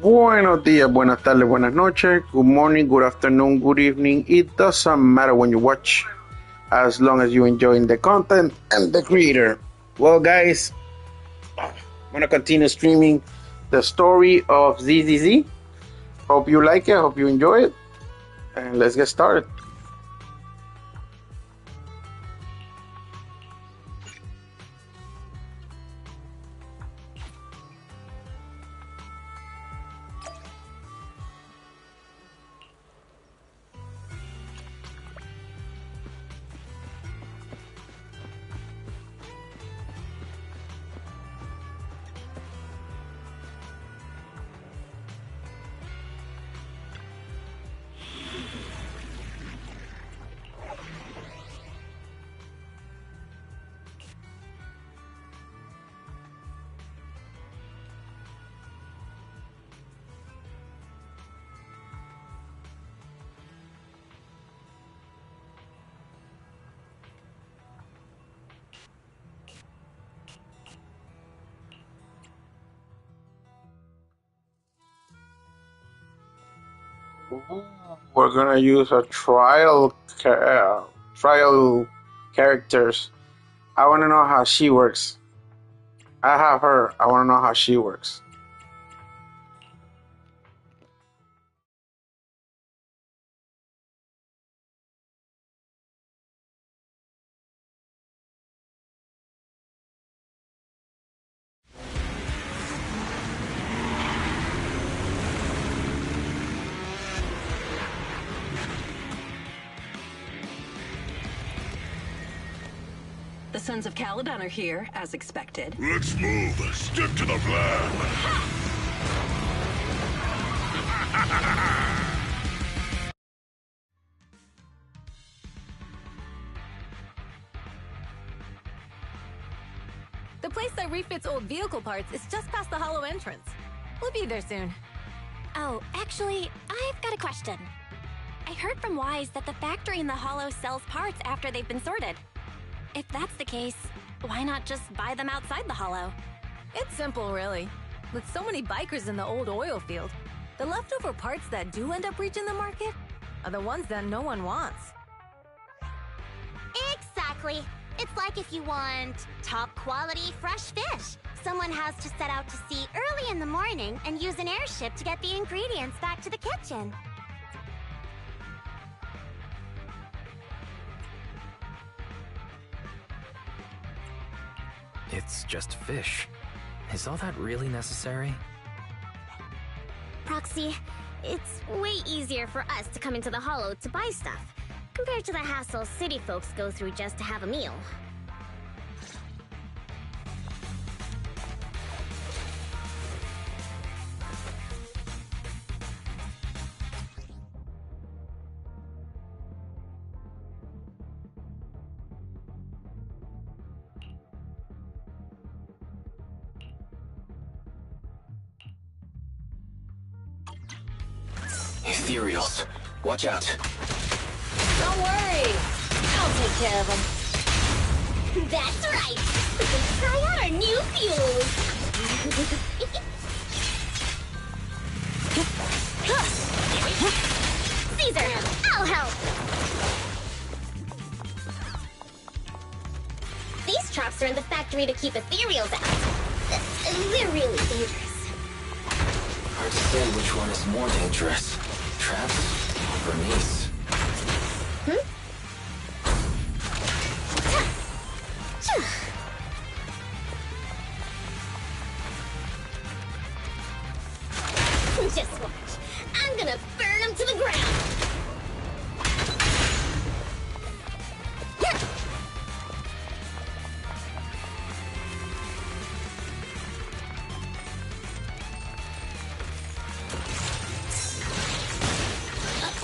Buenos días, buenas tardes, buenas noches, good morning, good afternoon, good evening. It doesn't matter when you watch, as long as you enjoying the content and the creator. Well, guys, I'm gonna continue streaming the story of ZZZ. Hope you like it, hope you enjoy it, and let's get started. We're gonna use a trial characters. I wanna know how she works. I have her. I wanna know how she works. The Sons of Caladan are here, as expected. Let's move. Stick to the plan. The place that refits old vehicle parts is just past the hollow entrance. We'll be there soon. Oh, actually, I've got a question. I heard from Wise that the factory in the hollow sells parts after they've been sorted. If that's the case, why not just buy them outside the hollow? It's simple, really. With so many bikers in the old oil field, the leftover parts that do end up reaching the market are the ones that no one wants. Exactly. It's like if you want top quality fresh fish. Someone has to set out to sea early in the morning and use an airship to get the ingredients back to the kitchen. It's just fish. Is all that really necessary? Proxy, it's way easier for us to come into the hollow to buy stuff, compared to the hassle city folks go through just to have a meal. Ethereals. Watch out. Don't worry. I'll take care of them. That's right! We can try out our new fuels! Caesar, I'll help! These traps are in the factory to keep ethereals out. They're really dangerous. Hard to say which one is more dangerous. Traps or Nice? Just watch. I'm gonna burn them to the ground.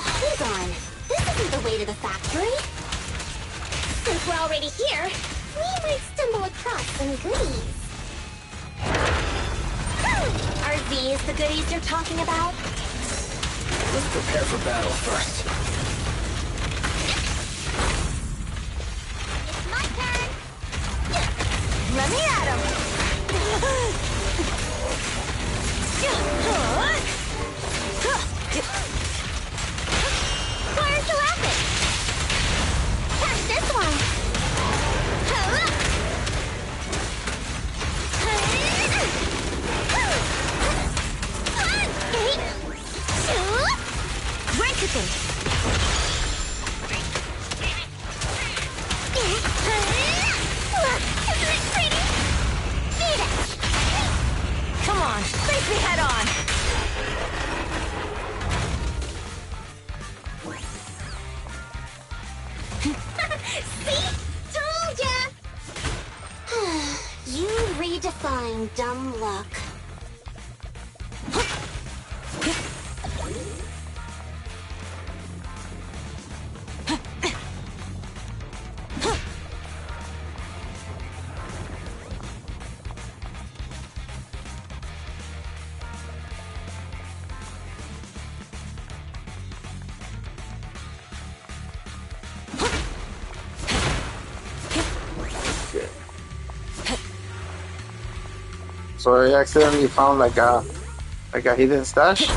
Hold on. This isn't the way to the factory. Since we're already here, we might stumble across some goodies. Are these the goodies you're talking about? Let's prepare for battle first. It's my turn! Let me at him! second. Look, isn't it pretty? Beat it! Come on, face me head on. See? Told ya! You redefine dumb luck. So I accidentally found like a hidden stash.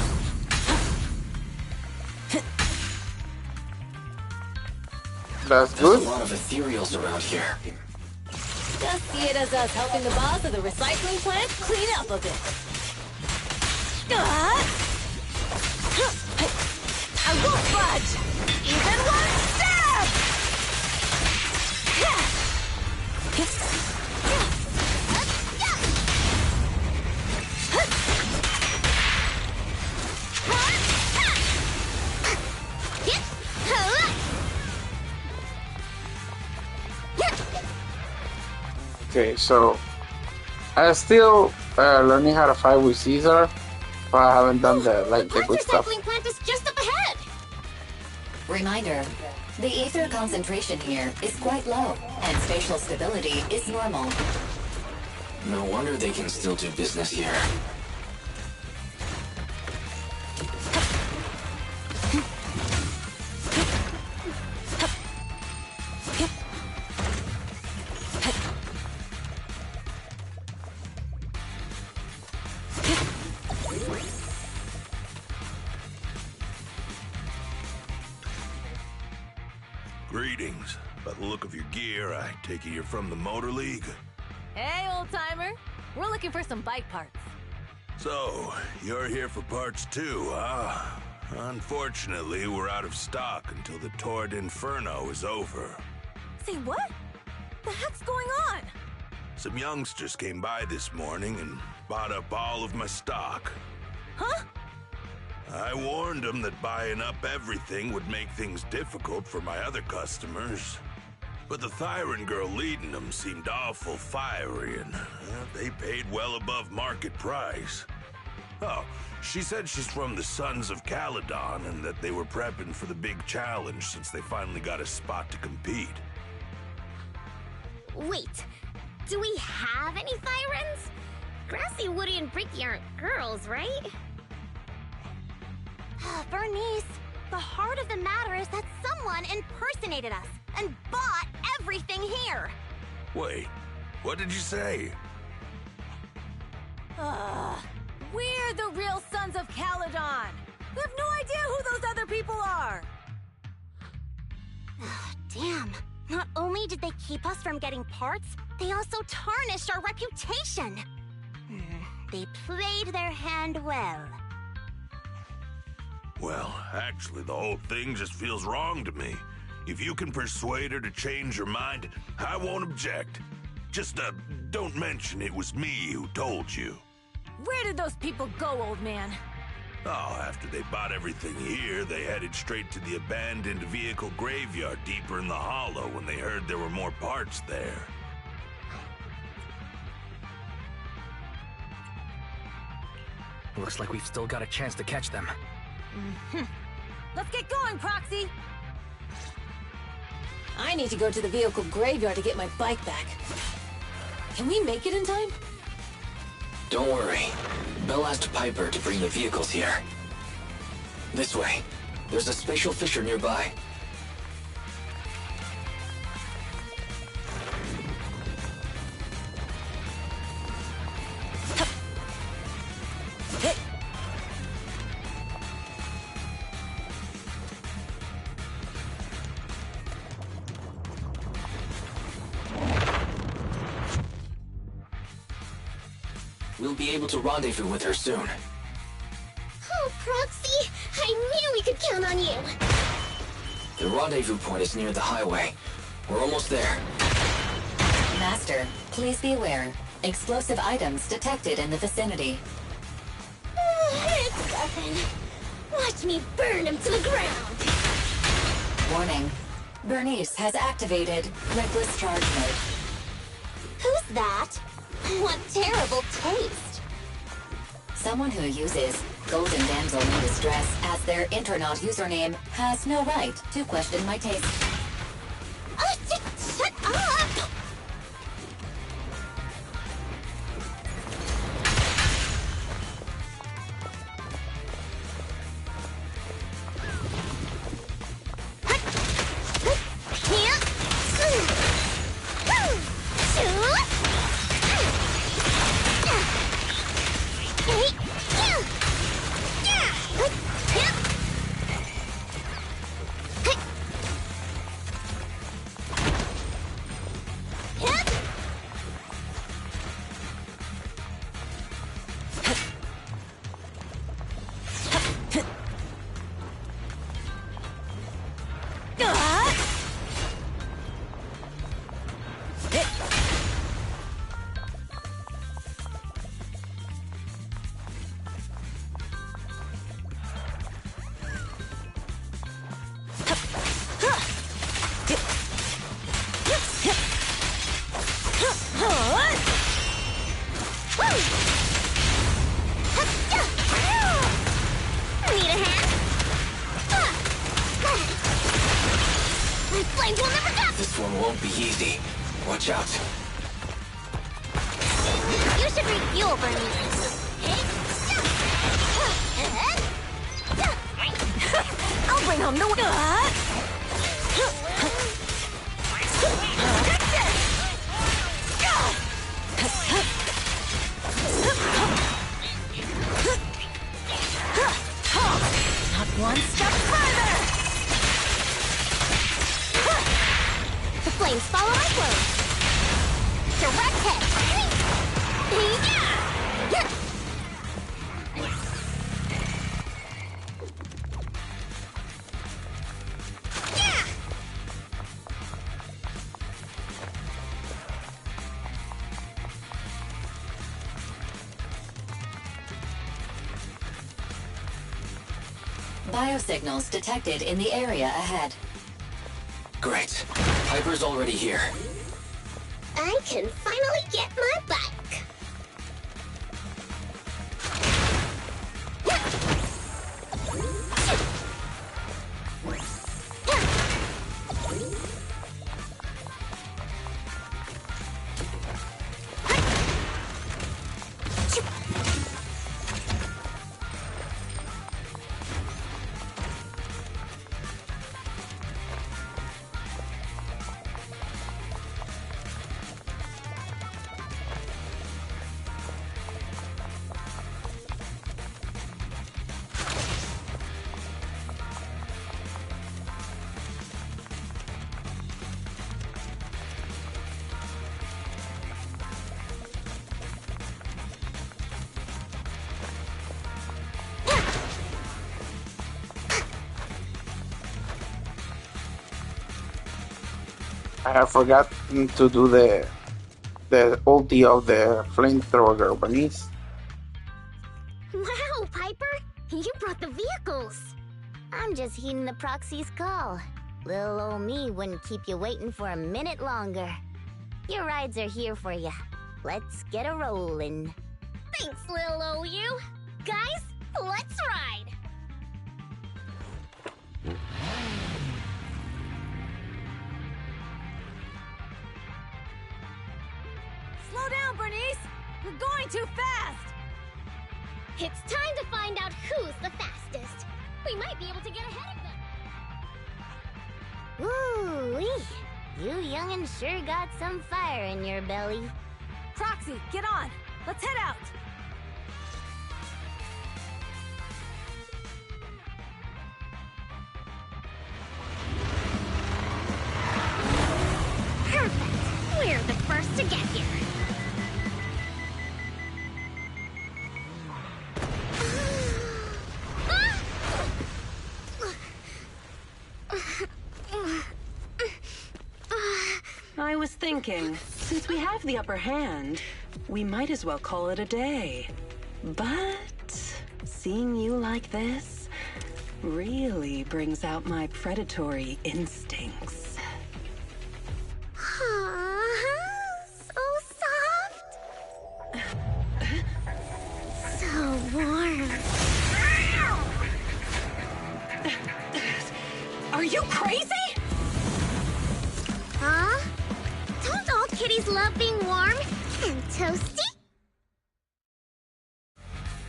That's There's good. a lot of ethereals around here. Just see it as us helping the boss of the recycling plant clean up a bit. I won't budge! Even one step! Okay, so I'm still learning how to fight with Caesar, but I haven't done the The good stuff. recycling plant is just up ahead. Reminder, the ether concentration here is quite low, and spatial stability is normal. No wonder they can still do business here. Greetings. By the look of your gear, I take it you're from the Motor League. Hey, old timer. We're looking for some bike parts. So, you're here for parts too, huh? Unfortunately, we're out of stock until the Torrid Inferno is over. Say what? The heck's going on? Some youngsters came by this morning and bought up all of my stock. Huh? I warned them that buying up everything would make things difficult for my other customers. But the Thyron girl leading them seemed awful fiery, and they paid well above market price. Oh, she said she's from the Sons of Caledon and that they were prepping for the big challenge since they finally got a spot to compete. Wait, do we have any Thyrans? Grassy, Woody, and Bricky aren't girls, right? Bernice, the heart of the matter is that someone impersonated us and bought everything here. Wait, what did you say? We're the real Sons of Caledon. We have no idea who those other people are. Damn. Not only did they keep us from getting parts, they also tarnished our reputation. They played their hand well. Well, actually, the whole thing just feels wrong to me. If you can persuade her to change her mind, I won't object. Just, don't mention it was me who told you. Where did those people go, old man? Oh, after they bought everything here, they headed straight to the abandoned vehicle graveyard deeper in the hollow when they heard there were more parts there. Looks like we've still got a chance to catch them. Let's get going, Proxy! I need to go to the vehicle graveyard to get my bike back. Can we make it in time? Don't worry. Belle asked Piper to bring the vehicles here. This way. There's a spatial fissure nearby. We'll be able to rendezvous with her soon. Oh, Proxy! I knew we could count on you. The rendezvous point is near the highway. We're almost there. Master, please be aware. Explosive items detected in the vicinity. It's nothing. Watch me burn him to the ground. Warning. Bernice has activated reckless charge mode. Who's that? What terrible taste. Someone who uses Golden Damsel in Distress as their Internaut username has no right to question my taste. Shut up! This one won't be easy. Watch out. You should refuel, Bernice. I'll bring home the Not one step further! The flames follow my clothes. Direct hit. Biosignals detected in the area ahead. Great. Piper's already here. I can finally get my bike. I have forgotten to do the ulti of the flamethrower, Bernice. Wow, Piper! You brought the vehicles! I'm just heeding the proxy's call. Little old me wouldn't keep you waiting for a minute longer. Your rides are here for you. Let's get a rollin'. Thanks, little OU! Guys, let's ride! Slow down, Bernice! You're going too fast! It's time to find out who's the fastest. We might be able to get ahead of them. Woo-wee! You young'un sure got some fire in your belly. Proxy, get on! Let's head out! Perfect! We're the first to get here. thinking, since we have the upper hand, we might as well call it a day. But seeing you like this really brings out my predatory instincts. So soft. So warm. Are you crazy? Huh? Don't all kitties love being warm and toasty?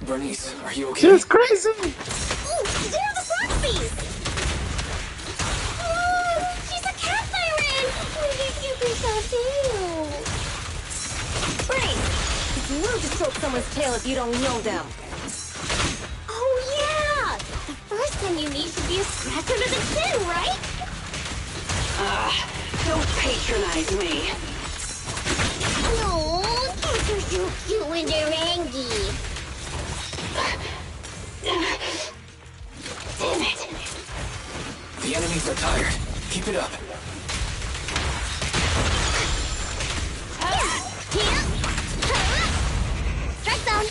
Bernice, are you okay? She's crazy! Ooh, they're the Proxies! Oh, she's a cat siren! What did you think of you? Brain! It's rude to stroke someone's tail if you don't know them. Oh yeah! The first thing you need should be a scratch under the chin, right? Don't patronize me. No, cats are so cute when they're angry. Damn it. The enemies are tired. Keep it up. Strike zone.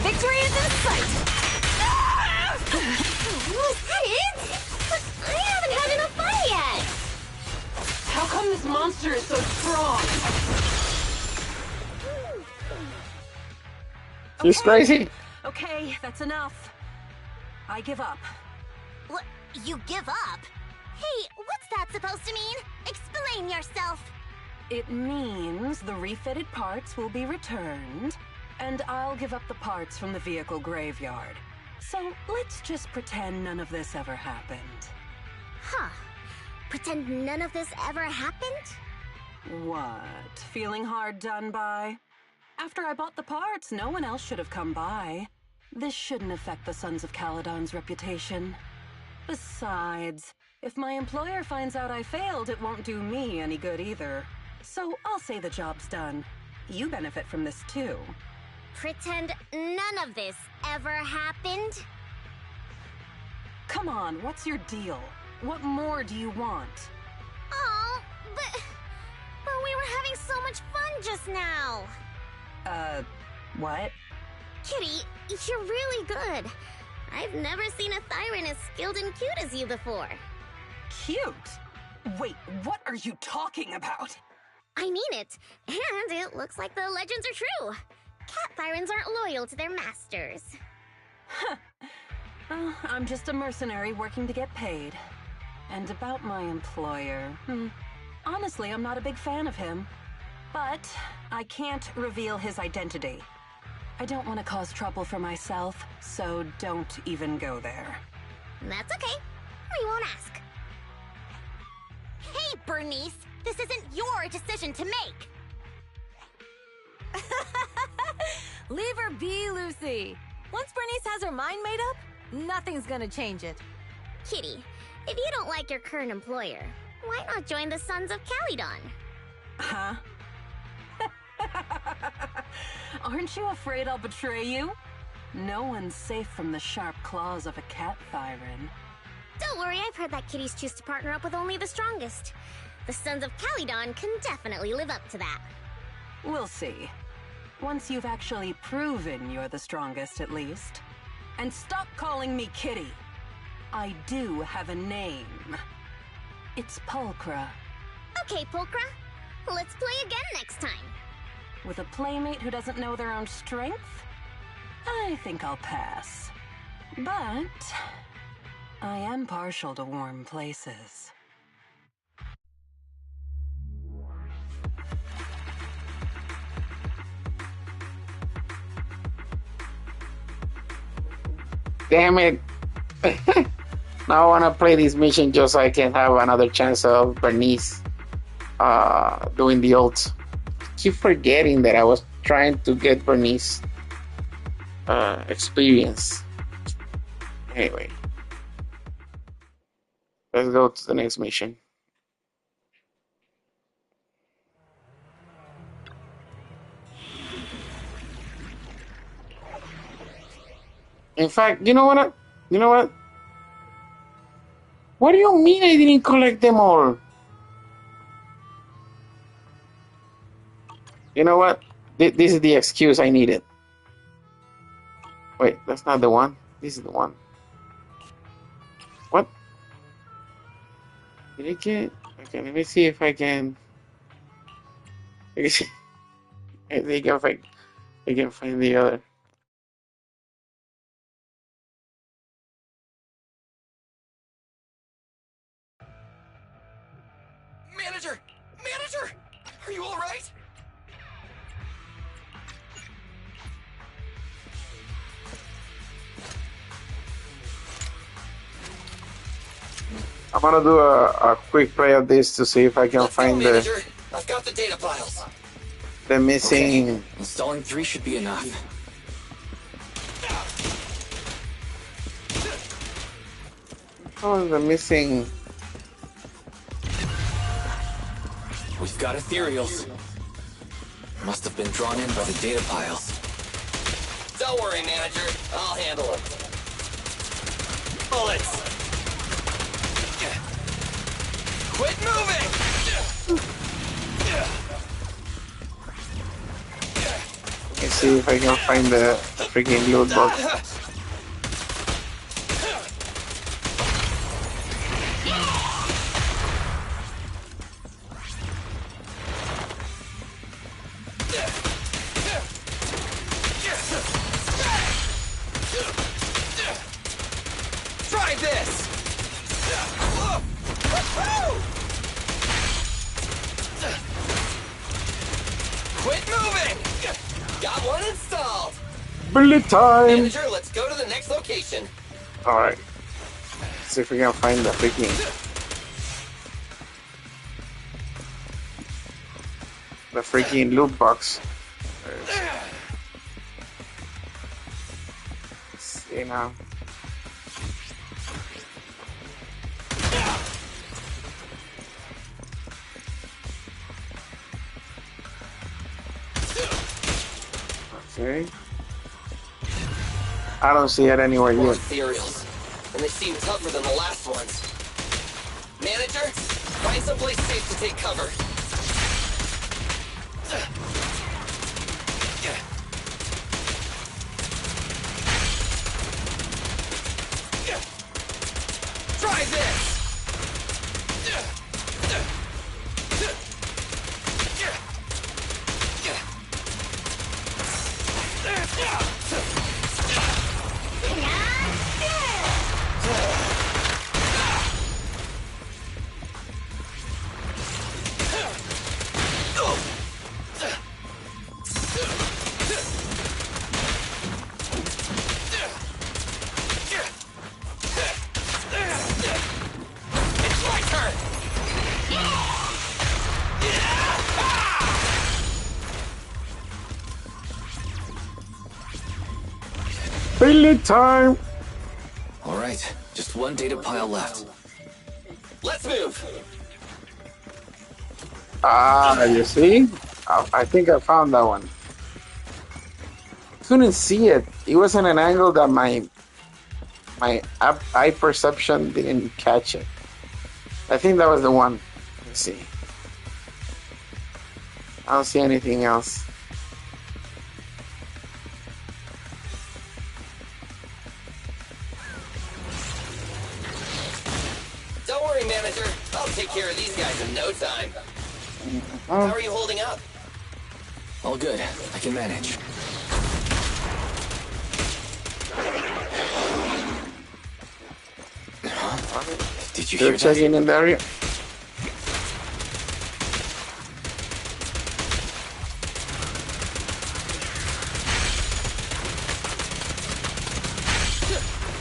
Victory is in sight! Was that it? But I haven't had enough fun yet. How come this monster is so strong? She's crazy. Okay, that's enough. I give up. What? You give up? Hey, what's that supposed to mean? Explain yourself. It means the refitted parts will be returned, and I'll give up the parts from the vehicle graveyard. So let's just pretend none of this ever happened. Huh. Pretend none of this ever happened? What? Feeling hard done by? After I bought the parts, no one else should have come by. This shouldn't affect the Sons of Caledon's reputation. Besides, if my employer finds out I failed, it won't do me any good either. So I'll say the job's done. You benefit from this too. Pretend none of this ever happened? Come on, what's your deal? What more do you want? Oh, but we were having so much fun just now. What? Kitty, you're really good. I've never seen a Thyran as skilled and cute as you before. Cute? Wait, what are you talking about? I mean it, and it looks like the legends are true. Cat Thyrans aren't loyal to their masters. Well, I'm just a mercenary working to get paid. And about my employer, honestly, I'm not a big fan of him. But I can't reveal his identity. I don't want to cause trouble for myself, so don't even go there. That's okay. We won't ask. Hey, Bernice! This isn't your decision to make! Leave her be, Lucy. Once Bernice has her mind made up, nothing's gonna change it. Kitty, if you don't like your current employer, why not join the Sons of Caledon? Huh? Aren't you afraid I'll betray you? No one's safe from the sharp claws of a cat Thyran. Don't worry, I've heard that kitties choose to partner up with only the strongest. The Sons of Caledon can definitely live up to that. We'll see. Once you've actually proven you're the strongest, at least. And stop calling me Kitty. I do have a name. It's Pulchra. Okay, Pulchra. Let's play again next time. With a playmate who doesn't know their own strength? I think I'll pass. But I am partial to warm places. Damn it. Now I want to play this mission just so I can have another chance of Bernice doing the ult. Keep forgetting that I was trying to get Bernice experience. Anyway, let's go to the next mission. In fact, you know what? You know what? What do you mean I didn't collect them all? You know what? This is the excuse I needed. Wait, that's not the one. This is the one. What? Did I get? Okay, let me see if I can. I think if I can find the other. Manager! Manager! Are you alright? I'm gonna do a quick play of this to see if I can Let's find go, Manager. I've got the data files. the missing. Okay. Installing 3 should be enough. Oh, the missing. We've got ethereals. Must have been drawn in by the data piles. Don't worry, Manager. I'll handle them. Bullets! Quit moving! Let's see if I can find the freaking loot box. Try this! Quit moving! Got one installed! Bullet time! Manager, let's go to the next location. Alright. See if we can find the freaking. The freaking loot box. Let's see now. Okay. I don't see it anywhere More yet. ethereals, and they seem tougher than the last ones. Manager, find someplace safe to take cover. Try this! It's my turn! Bullet time! Alright, just one data pile left. Let's move! Ah, you see? I think I found that one. Couldn't see it. It was in an angle that my eye perception didn't catch it. I think that was the one. Let's see. I don't see anything else. Don't worry, Manager. I'll take care of these guys in no time. How are you holding up? All good. I can manage. Did you hear They're checking in the area.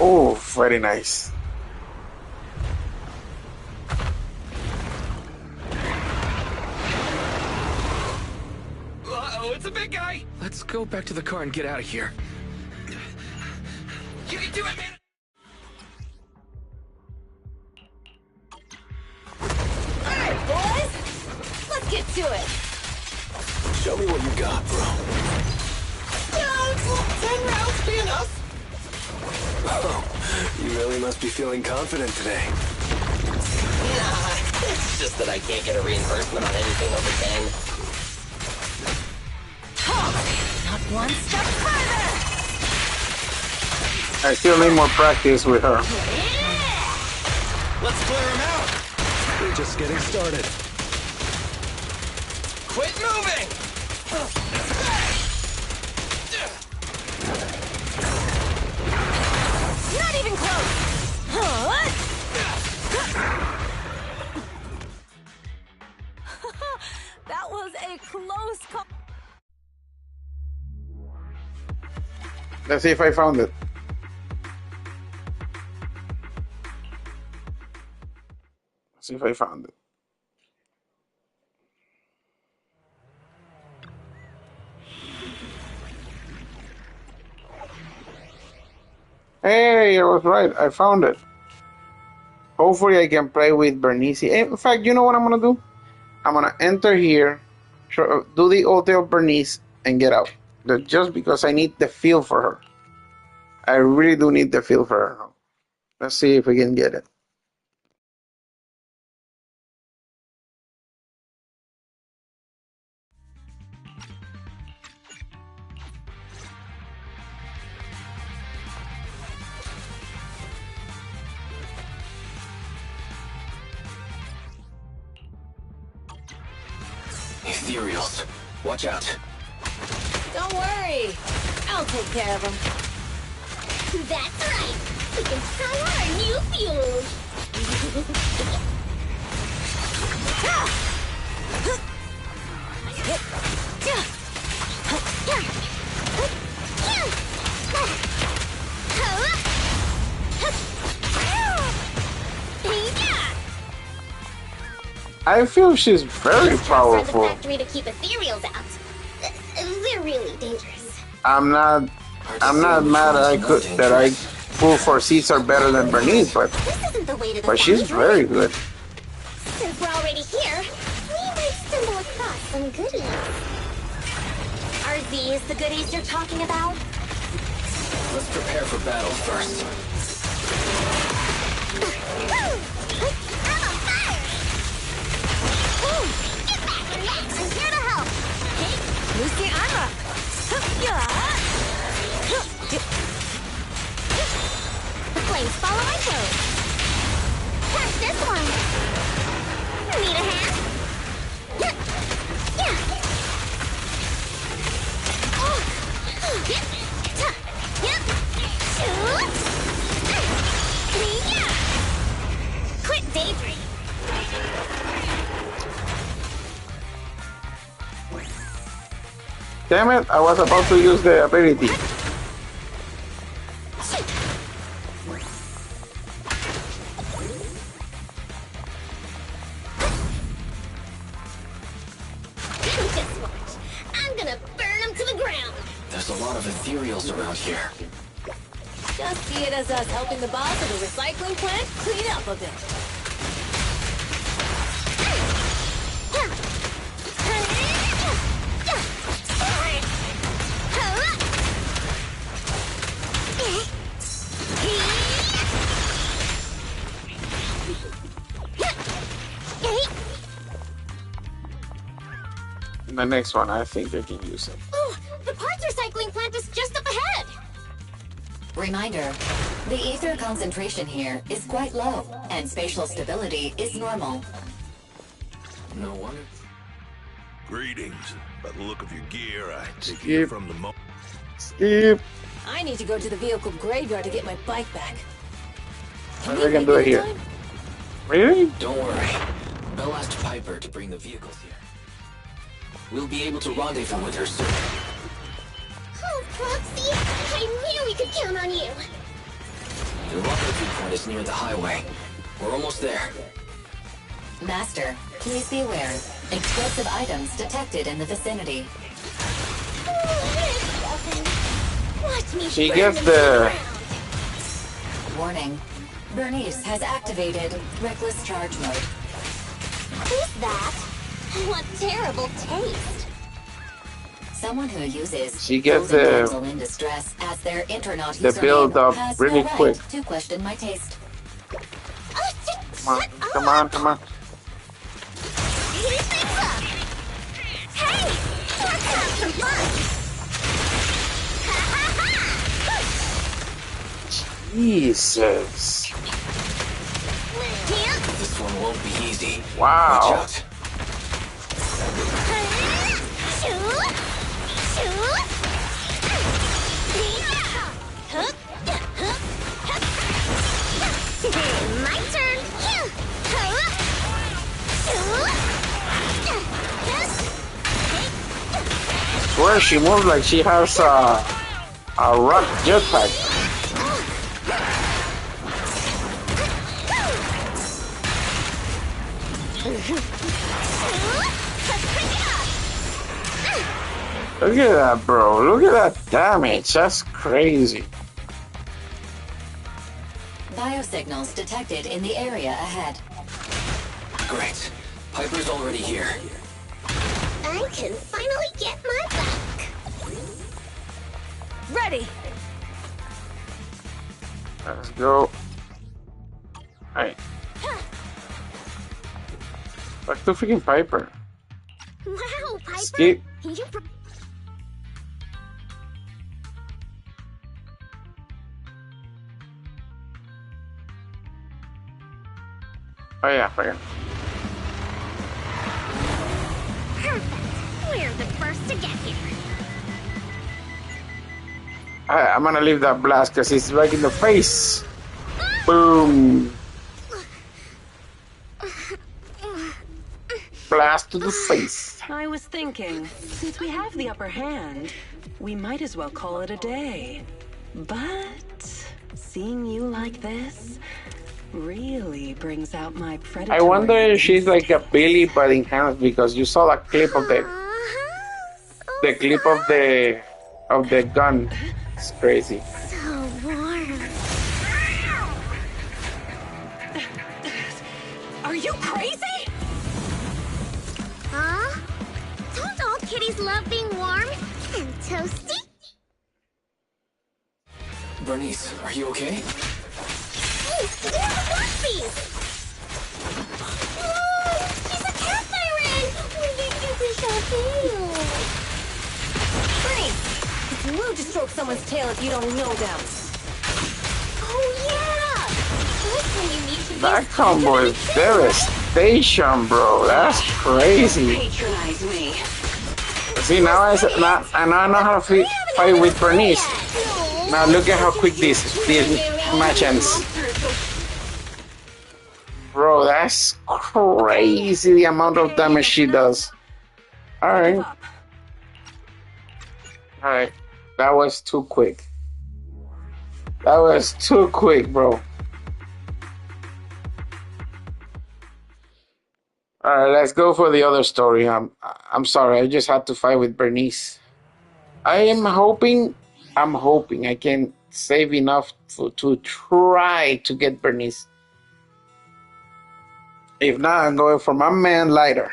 Oh, very nice. Uh-oh, it's a big guy! Let's go back to the car and get out of here. You can do it, man! Alright, boys! Let's get to it! Show me what you got, bro. 10 rounds be enough? Oh, you really must be feeling confident today. Nah, it's just that I can't get a reimbursement on anything over 10. One step further. I still need more practice with her. Let's clear him out. We're just getting started. Quit moving. Not even close. That was a close call. Let's see if I found it. Let's see if I found it. Hey, I was right. I found it. Hopefully I can play with Bernice. In fact, you know what I'm going to do? I'm going to enter here, do the ulti of Bernice, and get out. Just because I need the feel for her. I really do need the feel for her. Let's see if we can get it. Ethereals. Watch out. Don't worry. I'll take care of them. That's right. We can try our new fuel. I feel she's very powerful. The factory to keep ethereals out. They're really dangerous. I'm not mad that I pull for Caesar better than Bernice, but she's very good. Since we're already here, we might stumble across some goodies. Are these the goodies you're talking about? Let's prepare for battle first. I'm here to help. Lose the armor. The flames follow my code. Catch this one. Need a hand? Quick daydream. Damn it, I was about to use the ability. Just watch. I'm gonna burn them to the ground. There's a lot of ethereals around here. Just see it as us helping the boss of the recycling plant clean up a bit. The next one, I think I can use it. Oh, the parts recycling plant is just up ahead. Reminder, the ether concentration here is quite low, and spatial stability is normal. No wonder. Greetings. By the look of your gear, I take Skip. you from the mo- Skip. I need to go to the vehicle graveyard to get my bike back. We can do it here. Really? Don't worry. Belle asked Piper to bring the vehicles here. We'll be able to rendezvous with her soon. Oh, Proxy, I knew we could count on you. The rendezvous point is near the highway. We're almost there. Master, please be aware. Explosive items detected in the vicinity. Watch me. She gets the... Warning. Bernice has activated reckless charge mode. Who's that? What terrible taste. Someone who uses She gets golden the- damsel in distress as their internet the username build up has really no right quick. to question my taste. Come on, come on, come on. Speed things up. Hey, let's have some fun. Jesus. This one won't be easy. Wow. Watch out. My turn. Swear she moves like she has a rock jetpack. Look at that, bro. Look at that damage. That's crazy. Biosignals detected in the area ahead. Great. Piper's already here. I can finally get my back. Ready. Let's go. Hey. Back to freaking Piper. Wow, Piper. Skip. You Oh yeah, forget. Perfect. We're the first to get here. I'm gonna leave that blast because it's right in the face. Boom. Blast to the face. I was thinking, since we have the upper hand, we might as well call it a day. But seeing you like this really brings out my predator. I wonder if she's like a Billy but enhanced because you saw that clip of the clip of the gun. It's crazy. So warm. Are you crazy? Huh? Don't all kitties love being warm and toasty? Bernice, are you okay? Hey, there's a Buffy! Whoa! She's a cat siren! When did you wish I feel? Bernice, it's rude to stroke someone's tail if you don't know them. Oh yeah! That's when you need to That combo is devastation, bro. That's crazy. Patronize me. See, now I know how to fight with Bernice. Now look at how quick this match ends. Bro, that's crazy the amount of damage she does. Alright. Alright. That was too quick. That was too quick, bro. Alright, let's go for the other story. I'm sorry, I just had to fight with Bernice. I'm hoping I can save enough to try to get Bernice. If not, I'm going for my man Lighter.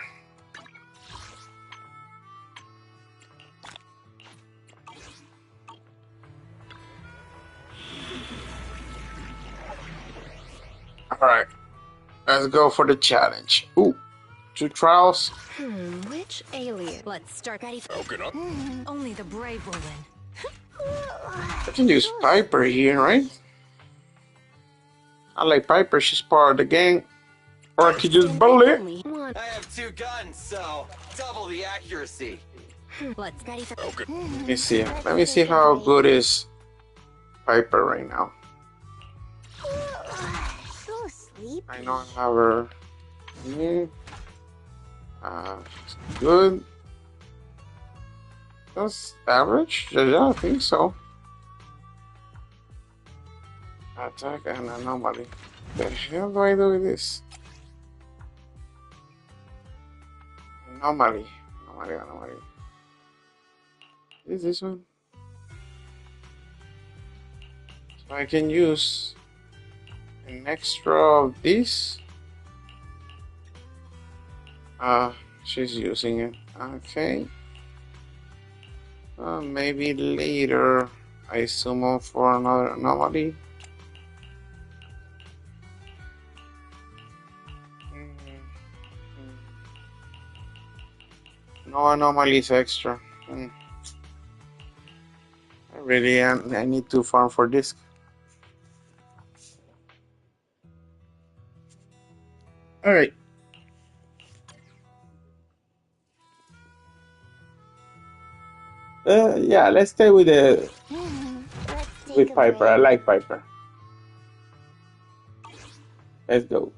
Alright, let's go for the challenge. Ooh, 2 trials. Which alien? Let's start. Ready for only the brave will win. I can use Piper here, right? I like Piper, she's part of the gang. Or I could use Bullet. I have 2 guns, so double the accuracy. Let's ready for Let me see. Let me see how good is Piper right now. So sleepy. I know I have her. Good. That's average? Yeah, I think so. Attack and anomaly. The hell do I do with this? Anomaly. Anomaly. Is this one? So I can use an extra of this. She's using it. Okay. Maybe later I summon for another anomaly. No anomalies extra. I need to farm for this. All right. Yeah, let's stay with Piper. I like Piper. Let's go.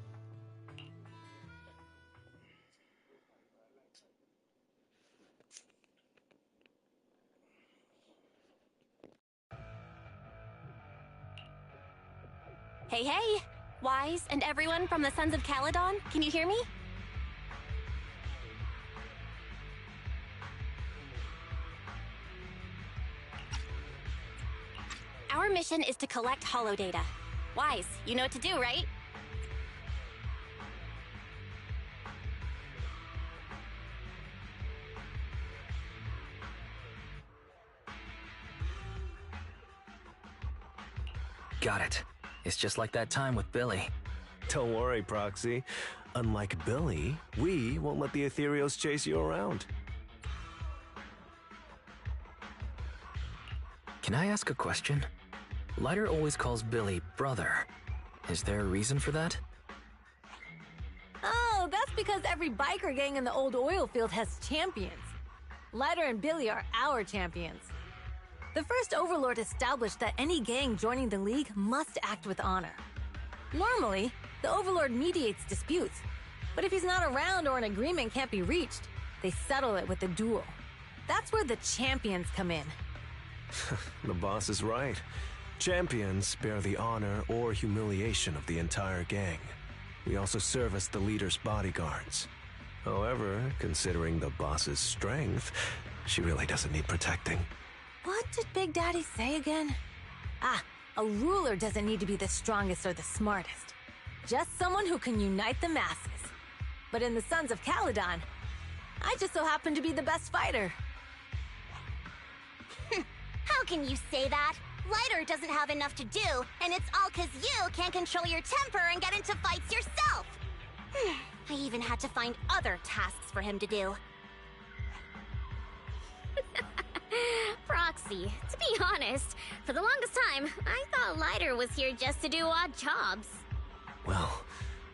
Hey, hey! Wise and everyone from the Sons of Caledon, can you hear me? Our mission is to collect holo data. Wise, you know what to do, right? Got it. It's just like that time with Billy. Don't worry, Proxy. Unlike Billy, we won't let the Ethereals chase you around. Can I ask a question? Lighter always calls Billy brother. Is there a reason for that? Oh, that's because every biker gang in the old oil field has champions. Lighter and Billy are our champions. The first Overlord established that any gang joining the League must act with honor. Normally, the Overlord mediates disputes, but if he's not around or an agreement can't be reached, they settle it with a duel. That's where the champions come in. The boss is right. Champions spare the honor or humiliation of the entire gang. We also serve as the leader's bodyguards. However, considering the boss's strength, she really doesn't need protecting. What did Big Daddy say again? A ruler doesn't need to be the strongest or the smartest. Just someone who can unite the masses. But in the Sons of Caledon, I just so happen to be the best fighter. How can you say that? Lighter doesn't have enough to do, and it's all 'cause you can't control your temper and get into fights yourself. I even had to find other tasks for him to do. Proxy, to be honest, for the longest time, I thought Lighter was here just to do odd jobs. Well,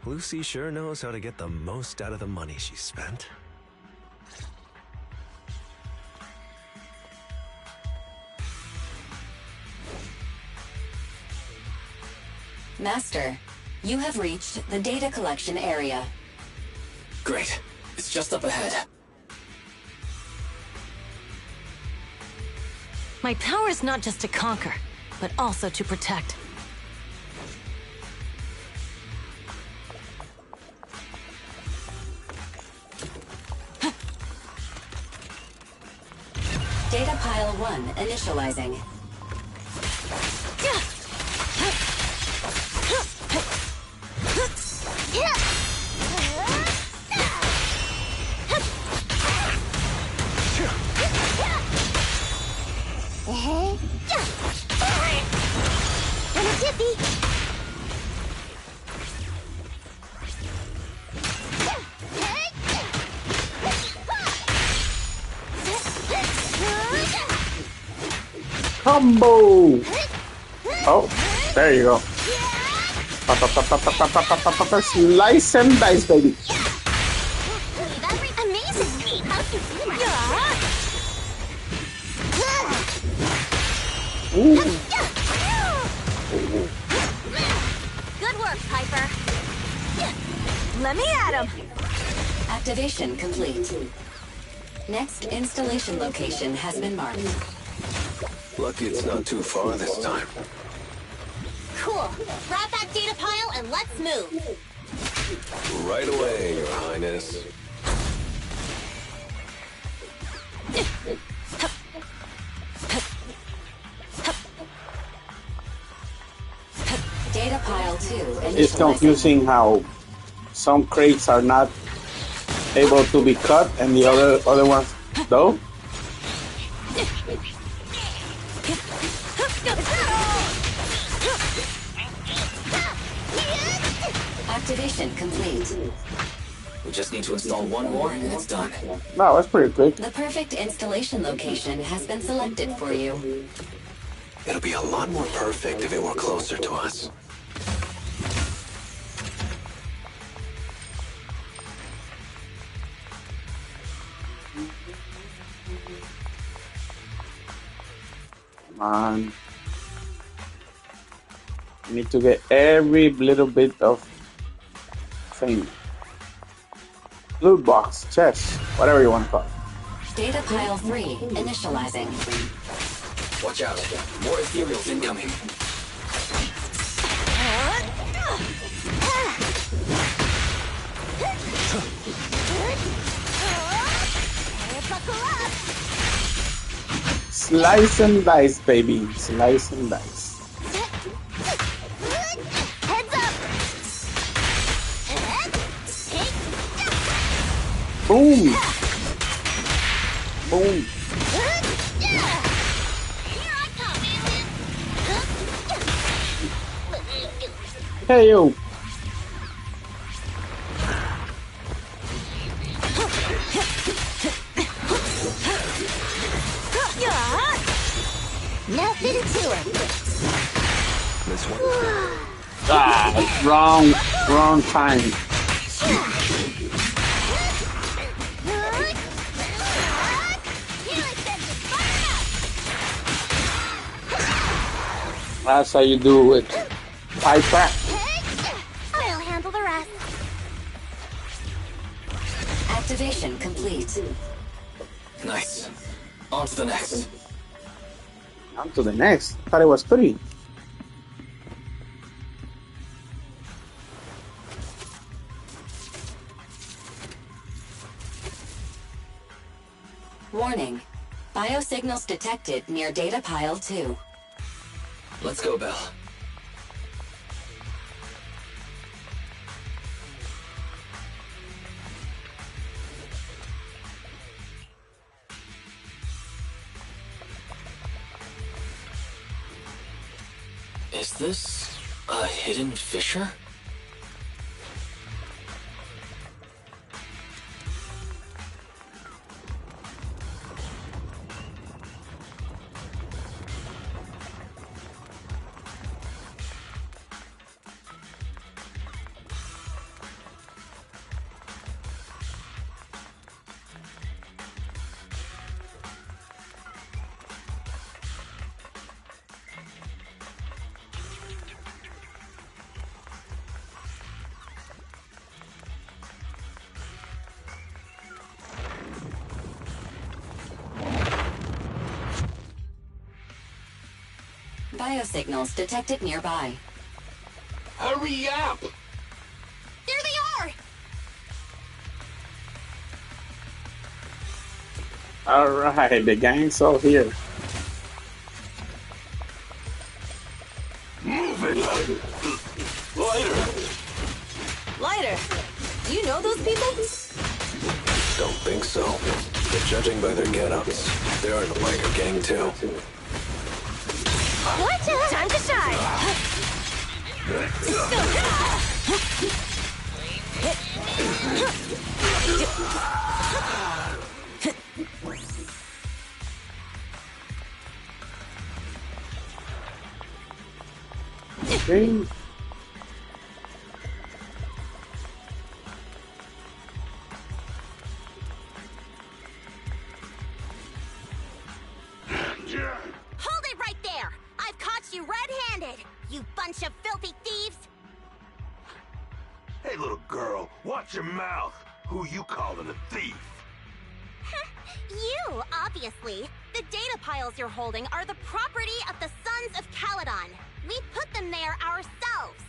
Lucy sure knows how to get the most out of the money she spent. Master, you have reached the data collection area. Great. It's just up ahead. My power is not just to conquer, but also to protect. Data pile 1 initializing. Combo! Oh, there you go. Slice and dice, baby. Amazing! How do you do that? Good work, Piper. Let me at him! Activation complete. Next installation location has been marked. Lucky it's not too far this time. Cool. Grab that data pile and let's move. Right away, Your Highness. Data pile 2 It's confusing how some crates are not able to be cut and the other ones though. Activation complete. We just need to install one more and it's done. No, that's pretty quick. The perfect installation location has been selected for you. It'll be a lot more perfect if it were closer to us. on. You need to get every little bit of thing. Loot box, chest, whatever you want to call it. Data pile 3 initializing. Watch out. More ethereals incoming. Slice and dice, baby. Slice and dice. Heads up! Boom! Boom! Hey, yo! Nothing to it. This one. Ah, wrong time. That's how you do it. Piper. I'll handle the rest. Activation complete. Nice. On to the next. On to the next. Thought it was 3. Warning. Biosignals detected near data pile 2. Let's go, Belle. Is this a hidden fissure? Biosignals detected nearby. Hurry up! There they are! Alright, the gang's all here. Move it! Lighter! Lighter, do you know those people? Don't think so. But judging by their get-ups, they're in the biker gang too. What? Time to shine! Okay. Hold it right there! I've caught you red-handed, you bunch of filthy thieves! Hey, little girl, watch your mouth. Who you calling a thief? You, obviously. The data piles you're holding are the property of the Sons of Caledon. We put them there ourselves.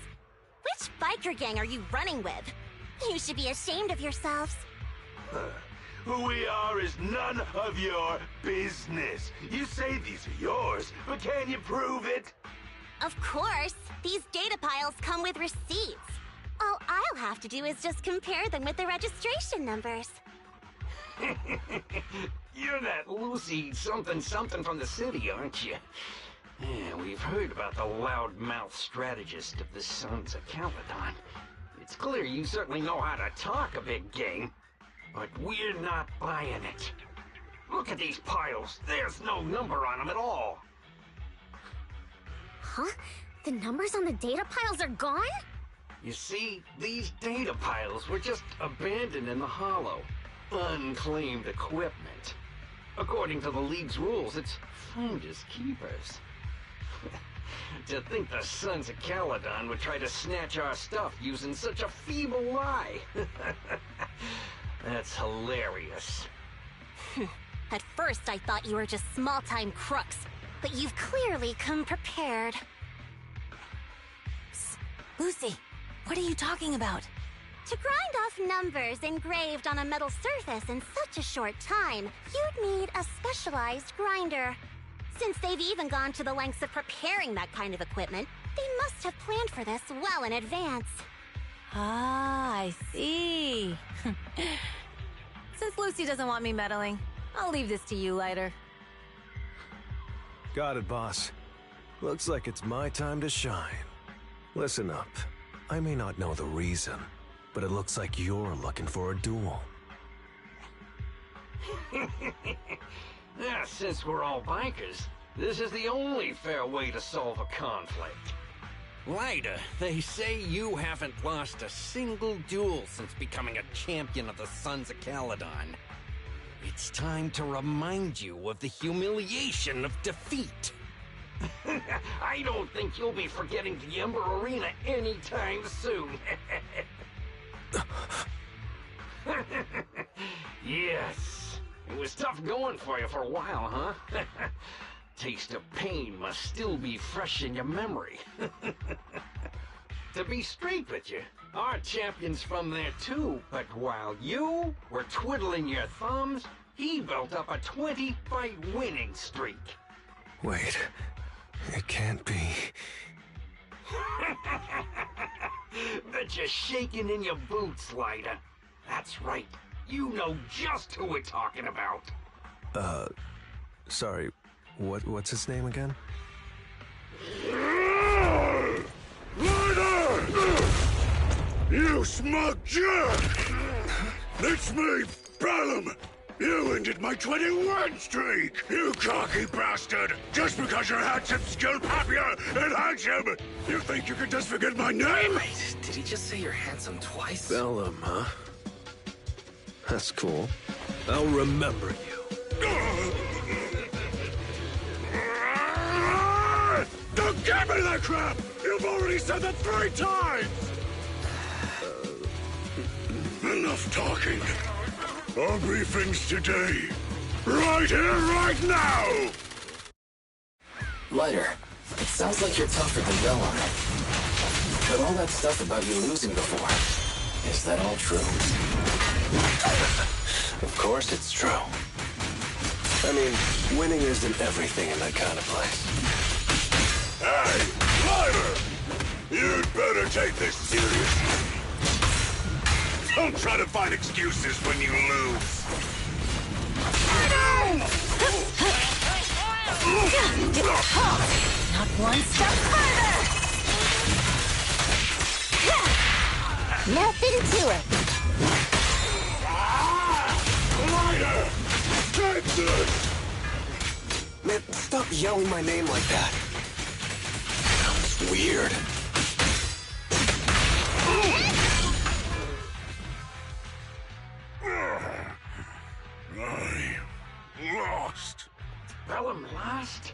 Which biker gang are you running with? You should be ashamed of yourselves. Who we are is none of your business. You say these are yours, but can you prove it? Of course. These data piles come with receipts. All I'll have to do is just compare them with the registration numbers. You're that Lucy something from the city, aren't you? Yeah, we've heard about the loudmouth strategist of the Sons of Caledon. It's clear you certainly know how to talk a big game, but we're not buying it. Look at these piles. There's no number on them at all. Huh? The numbers on the data piles are gone? You see, these data piles were just abandoned in the hollow. Unclaimed equipment. According to the League's rules, it's finders keepers. To think the Sons of Caledon would try to snatch our stuff using such a feeble lie. That's hilarious. At first, I thought you were just small-time crooks, but you've clearly come prepared. Psst. Lucy, what are you talking about? To grind off numbers engraved on a metal surface in such a short time, you'd need a specialized grinder. Since they've even gone to the lengths of preparing that kind of equipment, they must have planned for this well in advance. Ah, I see. Since Lucy doesn't want me meddling, I'll leave this to you, Lighter. Got it, boss. Looks like it's my time to shine. Listen up. I may not know the reason, but it looks like you're looking for a duel. Yeah, since we're all bikers, this is the only fair way to solve a conflict. Lighter, they say you haven't lost a single duel since becoming a champion of the Sons of Caledon. It's time to remind you of the humiliation of defeat. I don't think you'll be forgetting the Ember Arena anytime soon. Yes, it was tough going for you for a while, huh? Taste of pain must still be fresh in your memory. To be straight with you, our champion's from there too, but while you were twiddling your thumbs, he built up a 20-fight winning streak. Wait, it can't be. Bet you're shaking in your boots, Lighter. That's right, you know just who we're talking about. Sorry, what's his name again? Lighter! You smug jerk! It's me, Bellum! You ended my 21 streak, you cocky bastard! Just because you're handsome, skilled, happier, and handsome! You think you can just forget my name? Wait, did he just say you're handsome twice? Bellum, huh? That's cool. I'll remember you. Don't give me that crap! You've already said that 3 times! Enough talking. Our briefings today. Right here, right now! Lighter, it sounds like you're tougher than Bellum. But all that stuff about you losing before, is that all true? Of course it's true. I mean, winning isn't everything in that kind of place. Hey, Lighter! You'd better take this seriously. Don't try to find excuses when you lose. Not one step further! Nothing to it. Lighter! Take this! Man, stop yelling my name like that. Sounds weird. I lost. Bellum lost?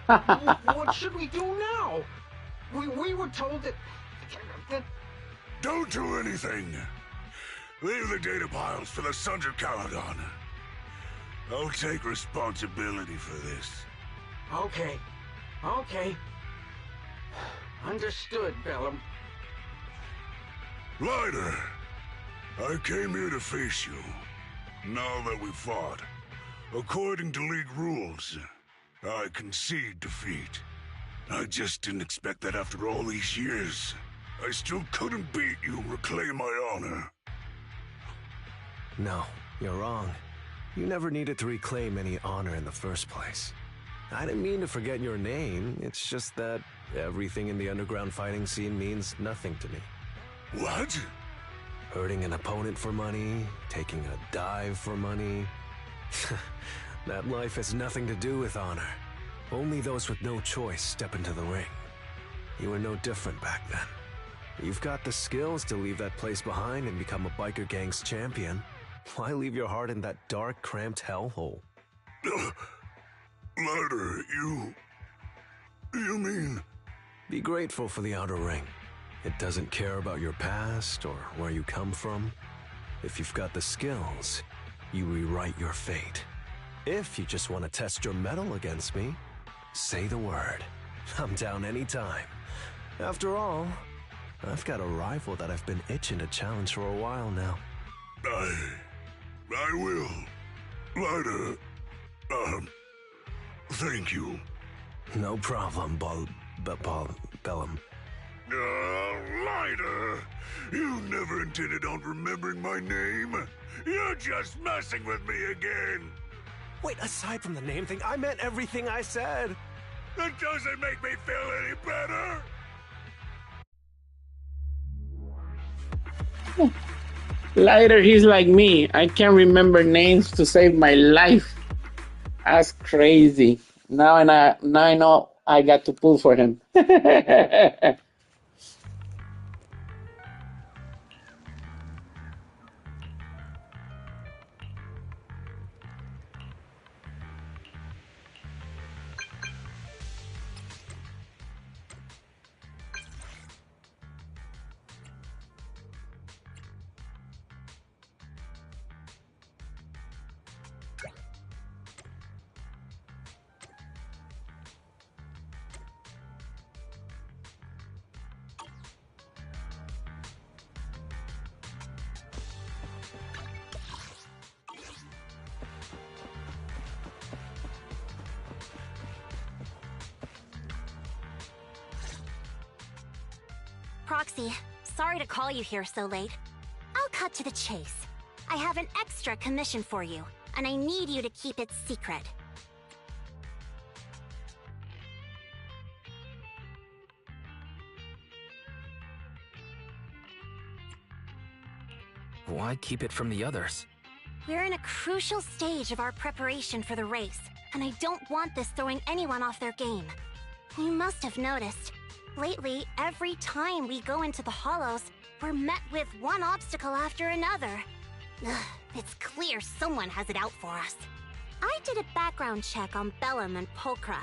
What should we do now? We were told that... Don't do anything. Leave the data piles for the Sons of Caledon. I'll take responsibility for this. Okay. Understood, Bellum. Lighter, I came here to face you. Now that we fought, according to League rules, I concede defeat. I just didn't expect that after all these years, I still couldn't beat you and reclaim my honor. No, you're wrong. You never needed to reclaim any honor in the first place. I didn't mean to forget your name, it's just that everything in the underground fighting scene means nothing to me. What? Hurting an opponent for money, taking a dive for money. That life has nothing to do with honor. Only those with no choice step into the ring. You were no different back then. You've got the skills to leave that place behind and become a biker gang's champion. Why leave your heart in that dark, cramped hellhole? Lighter, you mean? Be grateful for the outer ring. It doesn't care about your past or where you come from. If you've got the skills, you rewrite your fate. If you just want to test your mettle against me, say the word. I'm down anytime. After all, I've got a rival that I've been itching to challenge for a while now. I will. Lighter, thank you. No problem, Bellum. Lighter! You never intended on remembering my name? You're just messing with me again! Wait, aside from the name thing, I meant everything I said! It doesn't make me feel any better! Lighter, he's like me. I can't remember names to save my life. That's crazy. Now I know I got to pull for him. Proxy, sorry to call you here so late. I'll cut to the chase. I have an extra commission for you, and I need you to keep it secret. Why keep it from the others? We're in a crucial stage of our preparation for the race, and I don't want this throwing anyone off their game. You must have noticed. Lately, every time we go into the Hollows, we're met with one obstacle after another. Ugh, it's clear someone has it out for us. I did a background check on Bellum and Pulchra.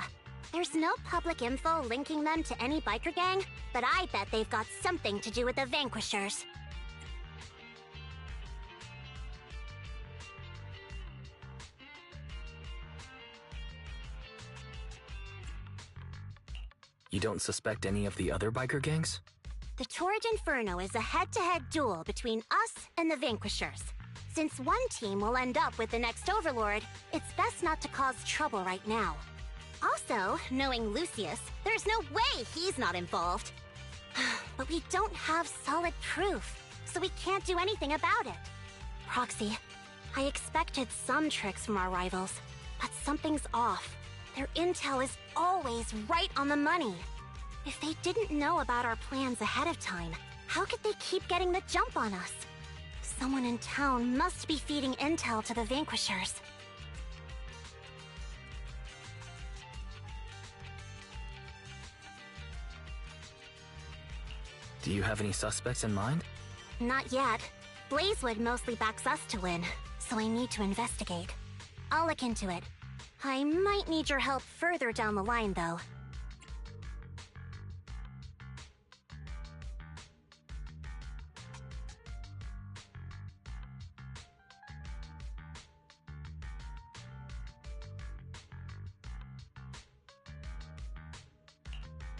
There's no public info linking them to any biker gang, but I bet they've got something to do with the Vanquishers. You don't suspect any of the other biker gangs? The Torrid Inferno is a head-to-head duel between us and the Vanquishers. Since one team will end up with the next Overlord, it's best not to cause trouble right now. Also, knowing Lucius, there's no way he's not involved. But we don't have solid proof, so we can't do anything about it. Proxy, I expected some tricks from our rivals, but something's off. Their intel is always right on the money. If they didn't know about our plans ahead of time, how could they keep getting the jump on us? Someone in town must be feeding intel to the Vanquishers. Do you have any suspects in mind? Not yet. Blazewood mostly backs us to win, so I need to investigate. I'll look into it. I might need your help further down the line, though.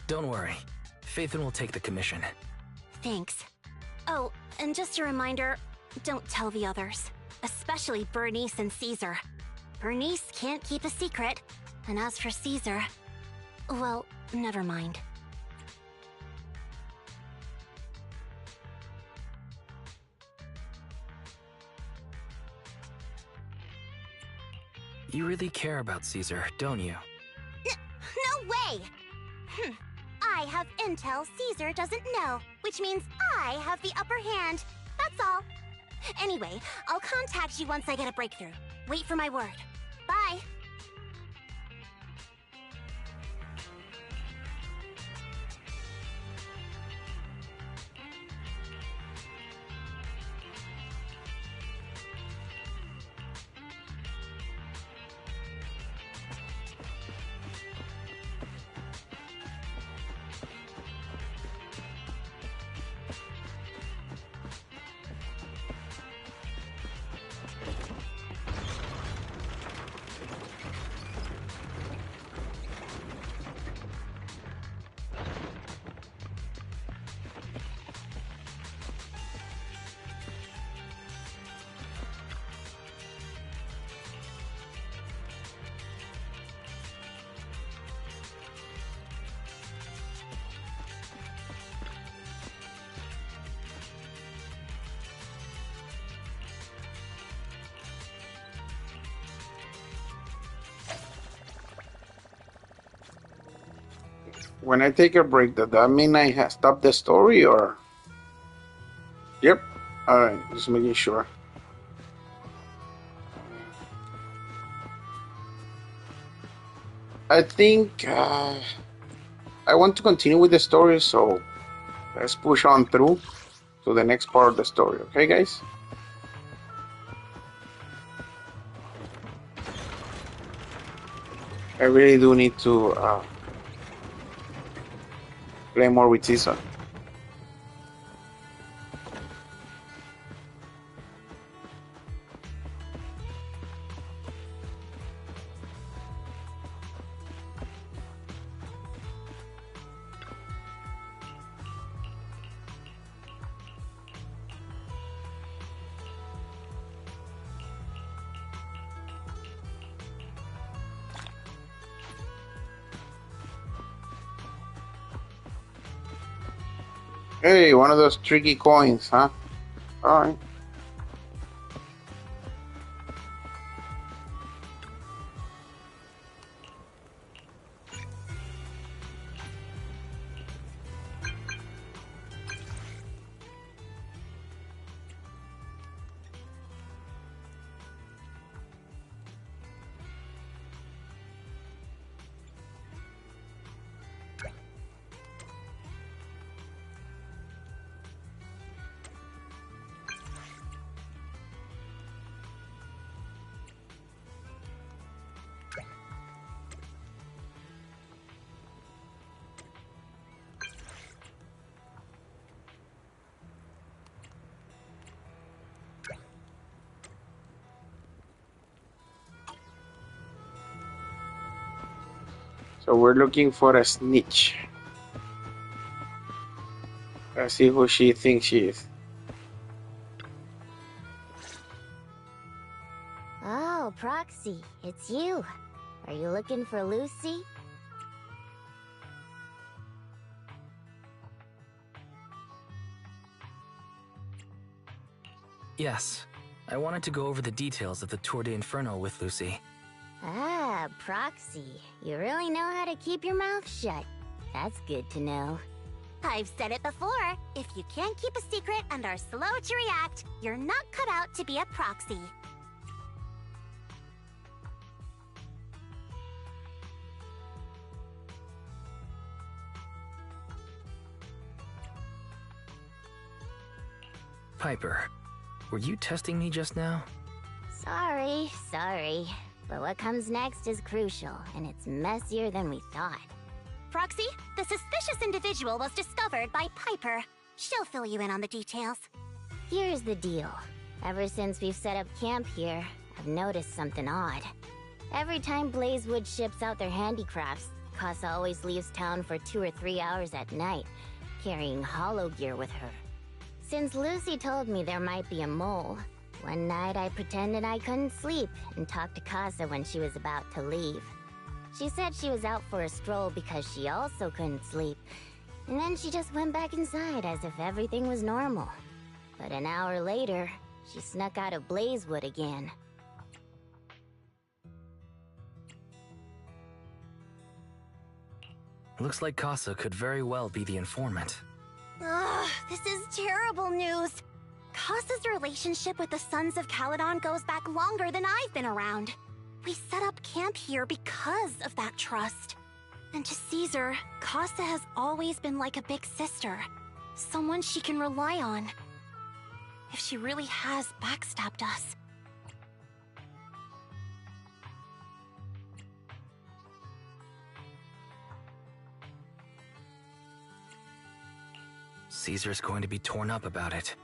Don't worry. Phaethon will take the commission. Thanks. Oh, and just a reminder, don't tell the others. Especially Bernice and Caesar. Bernice can't keep a secret, and as for Caesar, well, never mind. You really care about Caesar, don't you? No way! I have intel Caesar doesn't know, which means I have the upper hand. That's all. Anyway, I'll contact you once I get a breakthrough. Wait for my word. Bye. When I take a break, does that mean I have stopped the story or? Yep. Alright, just making sure. I think I want to continue with the story, so let's push on through to the next part of the story, okay, guys? I really do need to play more with Caesar. Hey, one of those tricky coins, huh? Alright. So we're looking for a snitch. Let's see who she thinks she is. Oh, Proxy, it's you. Are you looking for Lucy? Yes. I wanted to go over the details of the Tour de Inferno with Lucy. Ah, Proxy. You really know how to keep your mouth shut. That's good to know. I've said it before. If you can't keep a secret and are slow to react, you're not cut out to be a proxy. Piper, were you testing me just now? Sorry. But what comes next is crucial, and it's messier than we thought. Proxy, the suspicious individual was discovered by Piper. She'll fill you in on the details. Here's the deal. Ever since we've set up camp here, I've noticed something odd. Every time Blazewood ships out their handicrafts, Casa always leaves town for 2 or 3 hours at night, carrying holo gear with her. Since Lucy told me there might be a mole, one night I pretended I couldn't sleep and talked to Casa when she was about to leave. She said she was out for a stroll because she also couldn't sleep, and then she just went back inside as if everything was normal. But an hour later, she snuck out of Blazewood again. Looks like Casa could very well be the informant. Ugh, this is terrible news. Casa's relationship with the Sons of Caledon goes back longer than I've been around. We set up camp here because of that trust. And to Caesar, Casa has always been like a big sister. Someone she can rely on. If she really has backstabbed us. Caesar's going to be torn up about it.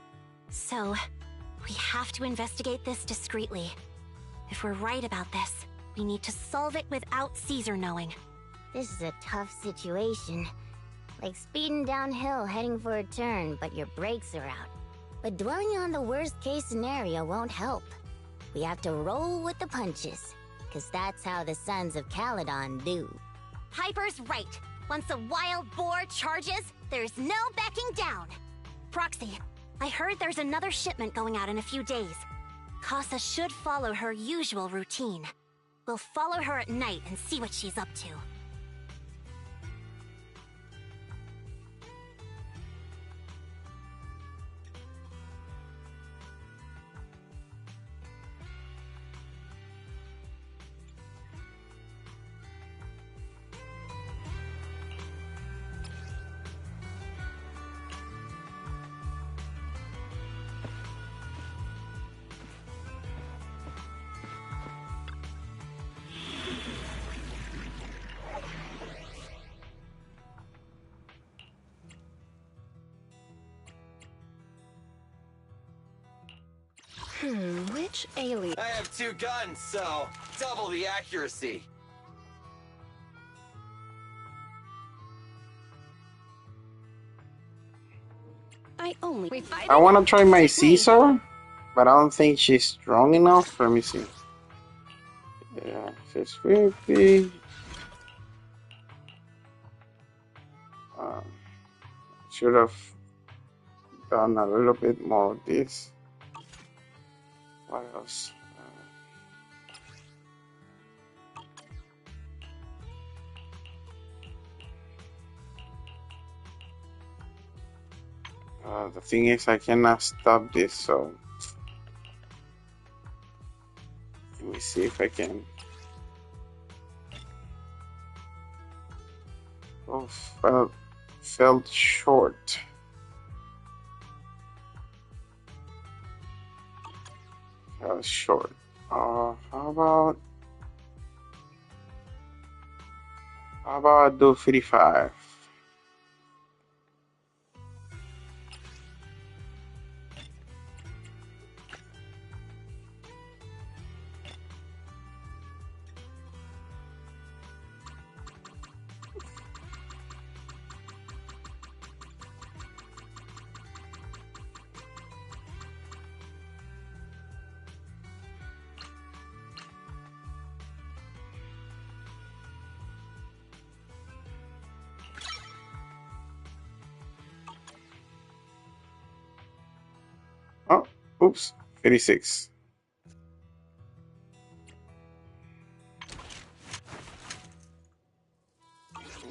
So, we have to investigate this discreetly. If we're right about this, we need to solve it without Caesar knowing. This is a tough situation. Like speeding downhill heading for a turn, but your brakes are out. But dwelling on the worst-case scenario won't help. We have to roll with the punches, because that's how the Sons of Caledon do. Piper's right. Once a wild boar charges, there's no backing down. Proxy, I heard there's another shipment going out in a few days. Casa should follow her usual routine. We'll follow her at night and see what she's up to. Which alien? I have 2 guns, so double the accuracy. I want to try my Caesar, but I don't think she's strong enough. Let me see. Yeah, 650. Should have done a little bit more of this. What else? The thing is, I cannot stop this, so let me see if I can. Oh, felt short. Fell short. How about I do 55? Oh, oops, 56.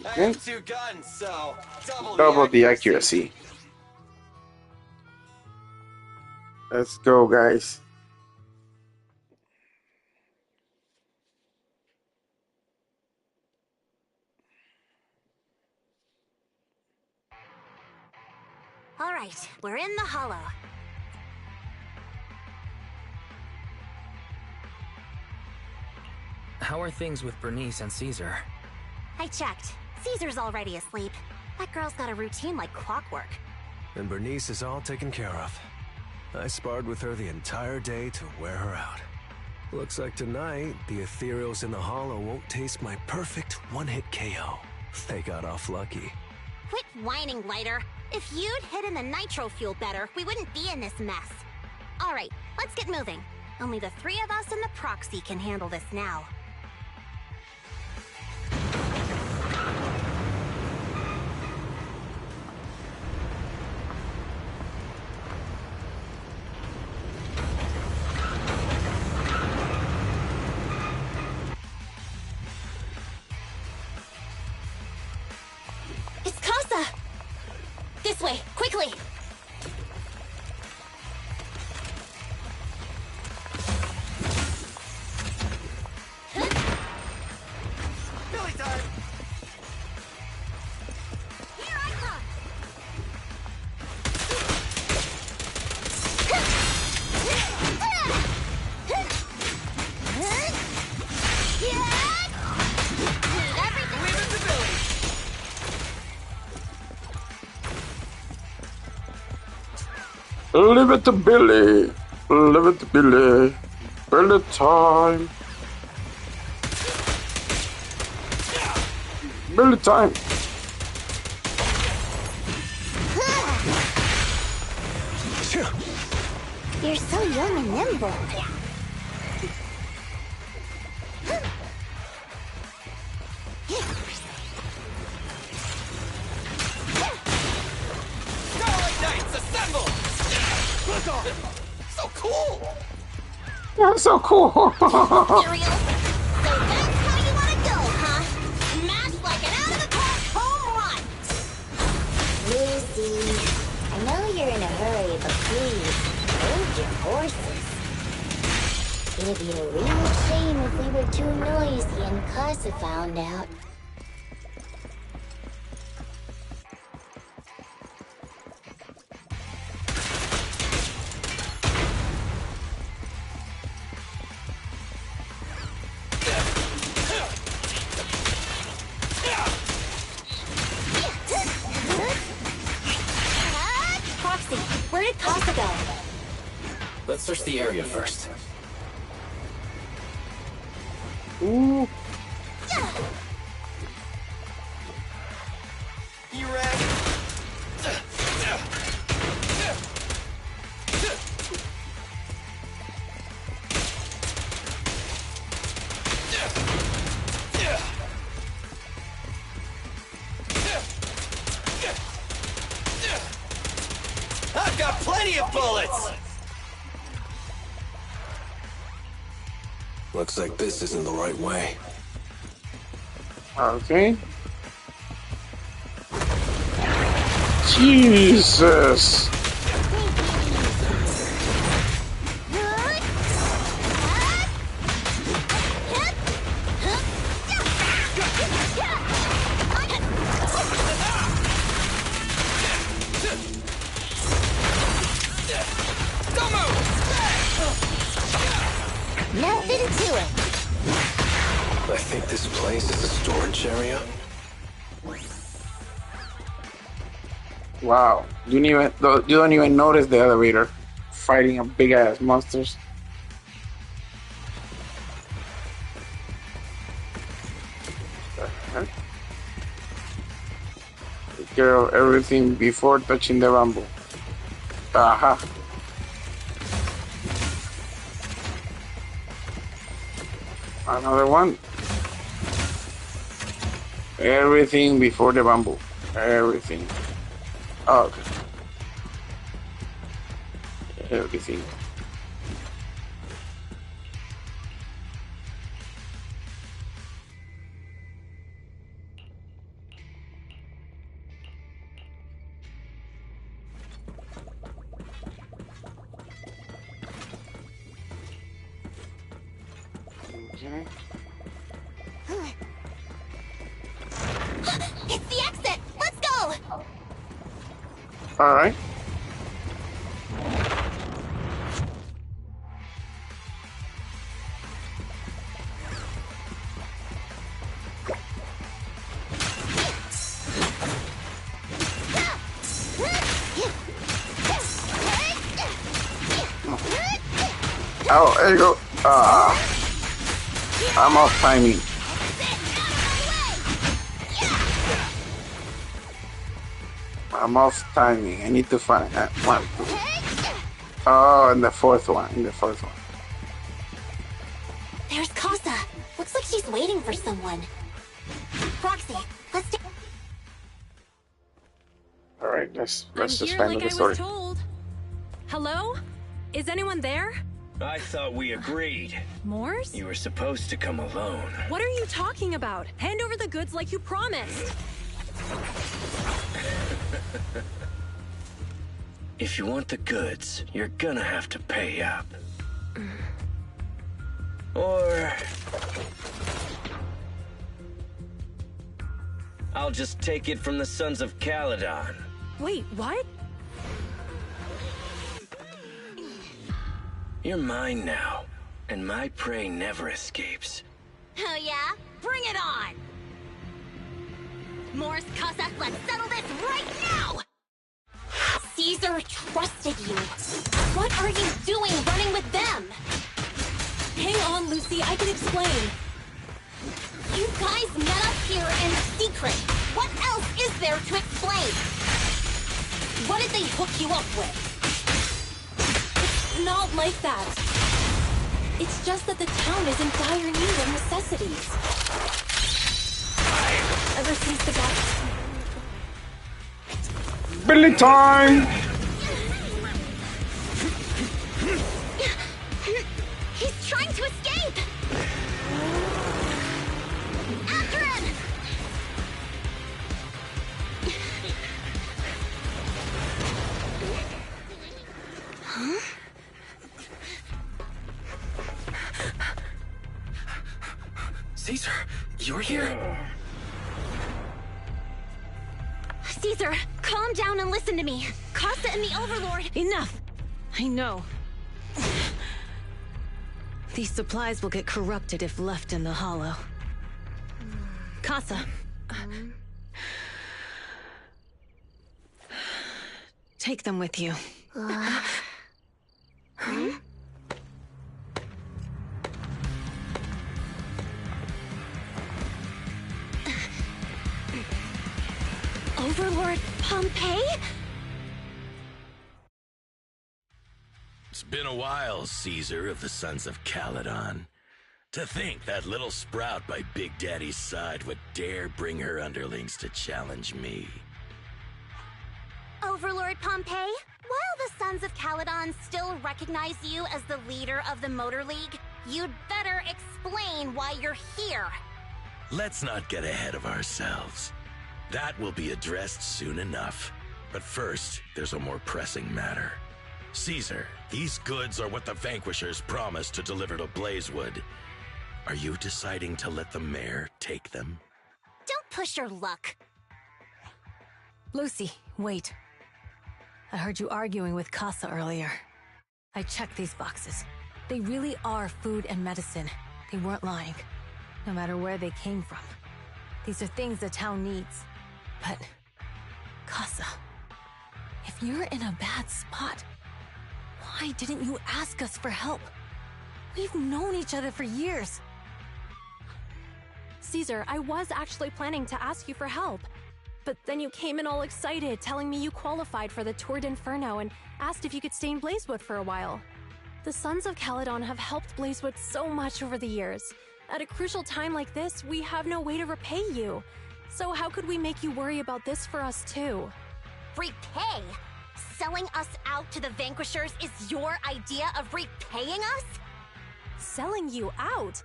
I have 2 guns, so Double the accuracy. Let's go, guys. All right, we're in the hollow. How are things with Bernice and Caesar? I checked. Caesar's already asleep. That girl's got a routine like clockwork. And Bernice is all taken care of. I sparred with her the entire day to wear her out. Looks like tonight, the ethereals in the hollow won't taste my perfect one-hit KO. They got off lucky. Quit whining, Lighter. If you'd hidden the nitro fuel better, we wouldn't be in this mess. All right, let's get moving. Only the 3 of us and the proxy can handle this now. It's Casa! This way, quickly! Billy time! Here I come! Leave it to Billy. Leave it to Billy. Billy time. Billy time. You're so young and nimble. Starlight Knights, assemble! So cool! Yeah, so cool. Cereal? So that's how you want to go, huh? Smash like an out-of-the-park home run! Lucy, I know you're in a hurry, but please, hold your horses. It'd be a real shame if we were too noisy and Casa found out. Proxy, where did Casa go? Let's search the area first. Ooh. You ready? I've got plenty of bullets! Looks like this isn't the right way. Okay. Jesus. Nothing to it. I think this place is a storage area. Wow. You don't even notice the elevator fighting a big ass monsters. Take care of everything before touching the bamboo. Aha. Another one. Everything before the bamboo. Everything. Okay. Everything. Okay. It's the exit! Let's go! All right. Oh, there you go. I'm off timing. I'm off timing. I need to find that one. Oh, and the fourth one. There's Casa. Looks like she's waiting for someone. Roxy, let's do. All right, let's I'm just here find like the I story. was told. Hello? Is anyone there? I thought we agreed. Morse? You were supposed to come alone. What are you talking about? Hand over the goods like you promised. If you want the goods, you're gonna have to pay up. Or I'll just take it from the Sons of Caledon. Wait, what? You're mine now, and my prey never escapes. Oh yeah? Bring it on! Morse, Casa, let's settle this right now! Caesar trusted you. What are you doing running with them? Hang on, Lucy, I can explain. You guys met up here in secret. What else is there to explain? What did they hook you up with? It's not like that. It's just that the town is in dire need of necessities. Ever since the guy... Billy time! He's trying to escape! After him! Huh? Caesar, you're here? Caesar, calm down and listen to me. Casa and the Overlord... Enough! I know. These supplies will get corrupted if left in the hollow. Casa. Take them with you. Huh? Overlord Pompeii? It's been a while, Caesar of the Sons of Caledon. To think that little sprout by Big Daddy's side would dare bring her underlings to challenge me. Overlord Pompeii, while the Sons of Caledon still recognize you as the leader of the Motor League, you'd better explain why you're here. Let's not get ahead of ourselves. That will be addressed soon enough. But first, there's a more pressing matter. Caesar, these goods are what the Vanquishers promised to deliver to Blazewood. Are you deciding to let the mayor take them? Don't push your luck. Lucy, wait. I heard you arguing with Casa earlier. I checked these boxes. They really are food and medicine. They weren't lying, no matter where they came from. These are things the town needs. But, Casa, if you're in a bad spot, why didn't you ask us for help? We've known each other for years. Caesar, I was actually planning to ask you for help. But then you came in all excited, telling me you qualified for the Tour d'Inferno and asked if you could stay in Blazewood for a while. The Sons of Caledon have helped Blazewood so much over the years. At a crucial time like this, we have no way to repay you. So how could we make you worry about this for us too? Repay? Selling us out to the Vanquishers is your idea of repaying us? Selling you out?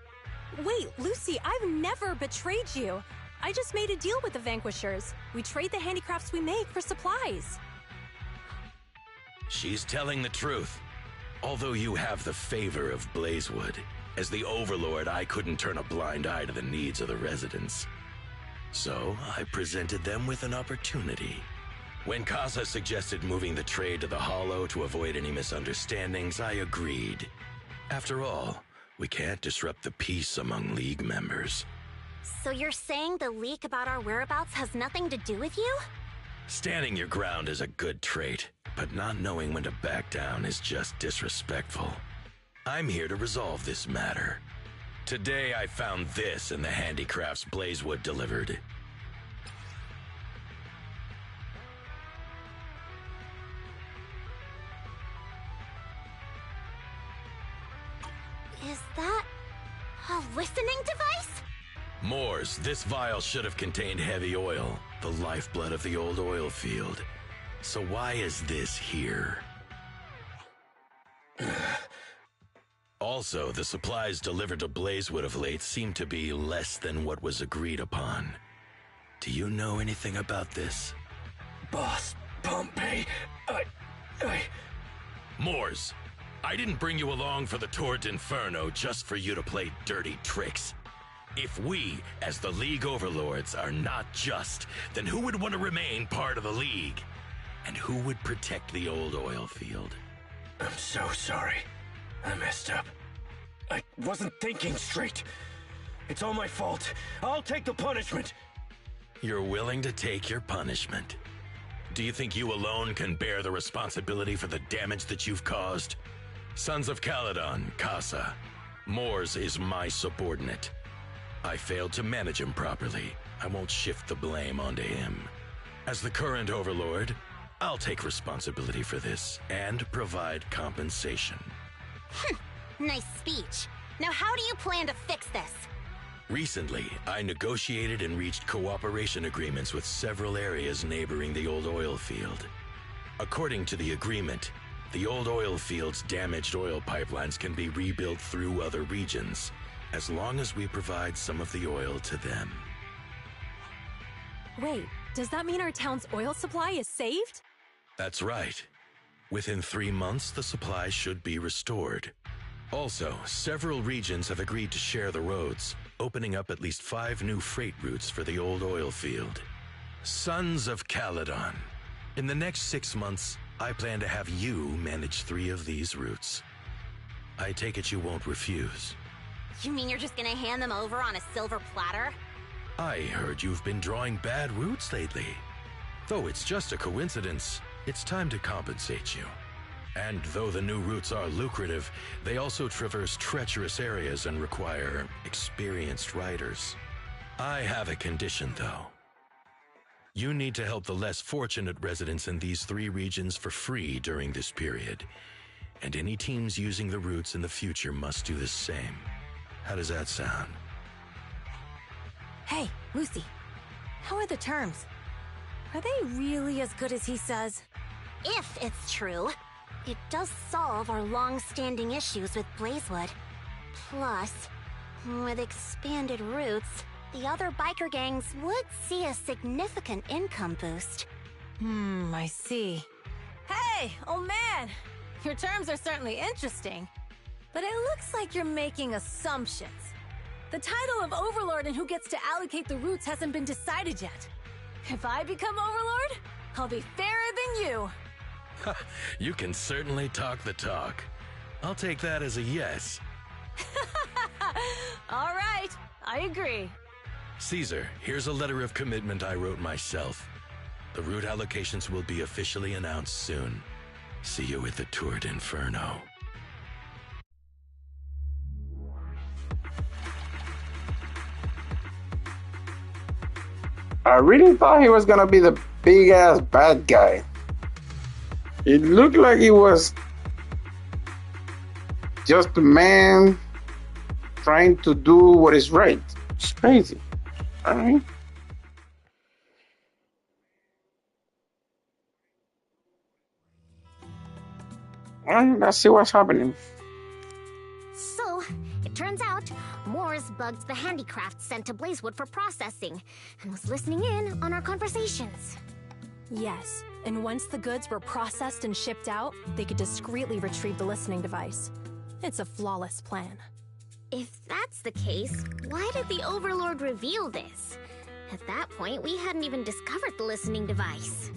Wait, Lucy, I've never betrayed you. I just made a deal with the Vanquishers. We trade the handicrafts we make for supplies. She's telling the truth. Although you have the favor of Blazewood, as the Overlord, I couldn't turn a blind eye to the needs of the residents. So I presented them with an opportunity. When Casa suggested moving the trade to the Hollow to avoid any misunderstandings, I agreed. After all, we can't disrupt the peace among League members. So you're saying the leak about our whereabouts has nothing to do with you? Standing your ground is a good trait, but not knowing when to back down is just disrespectful. I'm here to resolve this matter. Today I found this in the handicrafts Blazewood delivered. Is that a listening device? Moors, this vial should have contained heavy oil, the lifeblood of the old oil field. So why is this here? Also, the supplies delivered to Blazewood of late seem to be less than what was agreed upon. Do you know anything about this? Boss, Pompeii, Moors, I didn't bring you along for the Tour d'Inferno just for you to play dirty tricks. If we, as the League Overlords, are not just, then who would want to remain part of the League? And who would protect the old oil field? I'm so sorry. I messed up. I wasn't thinking straight. It's all my fault. I'll take the punishment. You're willing to take your punishment. Do you think you alone can bear the responsibility for the damage that you've caused? Sons of Caledon, Casa. Moors is my subordinate. I failed to manage him properly. I won't shift the blame onto him. As the current Overlord, I'll take responsibility for this and provide compensation. Nice speech. Now how do you plan to fix this? Recently, I negotiated and reached cooperation agreements with several areas neighboring the old oil field. According to the agreement, the old oil field's damaged oil pipelines can be rebuilt through other regions, as long as we provide some of the oil to them. Wait, does that mean our town's oil supply is saved? That's right. Within 3 months, the supply should be restored. Also, several regions have agreed to share the roads, opening up at least 5 new freight routes for the old oil field. Sons of Caledon. In the next 6 months, I plan to have you manage 3 of these routes. I take it you won't refuse. You mean you're just gonna hand them over on a silver platter? I heard you've been drawing bad routes lately. Though it's just a coincidence, it's time to compensate you. And though the new routes are lucrative, they also traverse treacherous areas and require experienced riders. I have a condition, though. You need to help the less fortunate residents in these 3 regions for free during this period. And any teams using the routes in the future must do the same. How does that sound? Hey, Lucy. How are the terms? Are they really as good as he says? If it's true, it does solve our long-standing issues with Blazewood. Plus, with expanded routes, the other biker gangs would see a significant income boost. I see. Hey, old man! Your terms are certainly interesting, but it looks like you're making assumptions. The title of Overlord and who gets to allocate the routes hasn't been decided yet. If I become Overlord, I'll be fairer than you. You can certainly talk the talk. I'll take that as a yes. All right, I agree. Caesar, here's a letter of commitment I wrote myself. The route allocations will be officially announced soon. See you at the Tour d'Inferno. I really thought he was gonna be the big ass bad guy. It looked like he was just a man trying to do what is right. It's crazy. Alright. Alright, let's see what's happening. So, it turns out, Morris bugged the handicrafts sent to Blazewood for processing, and was listening in on our conversations. Yes, and once the goods were processed and shipped out, they could discreetly retrieve the listening device. It's a flawless plan. If that's the case, why did the Overlord reveal this? At that point, we hadn't even discovered the listening device.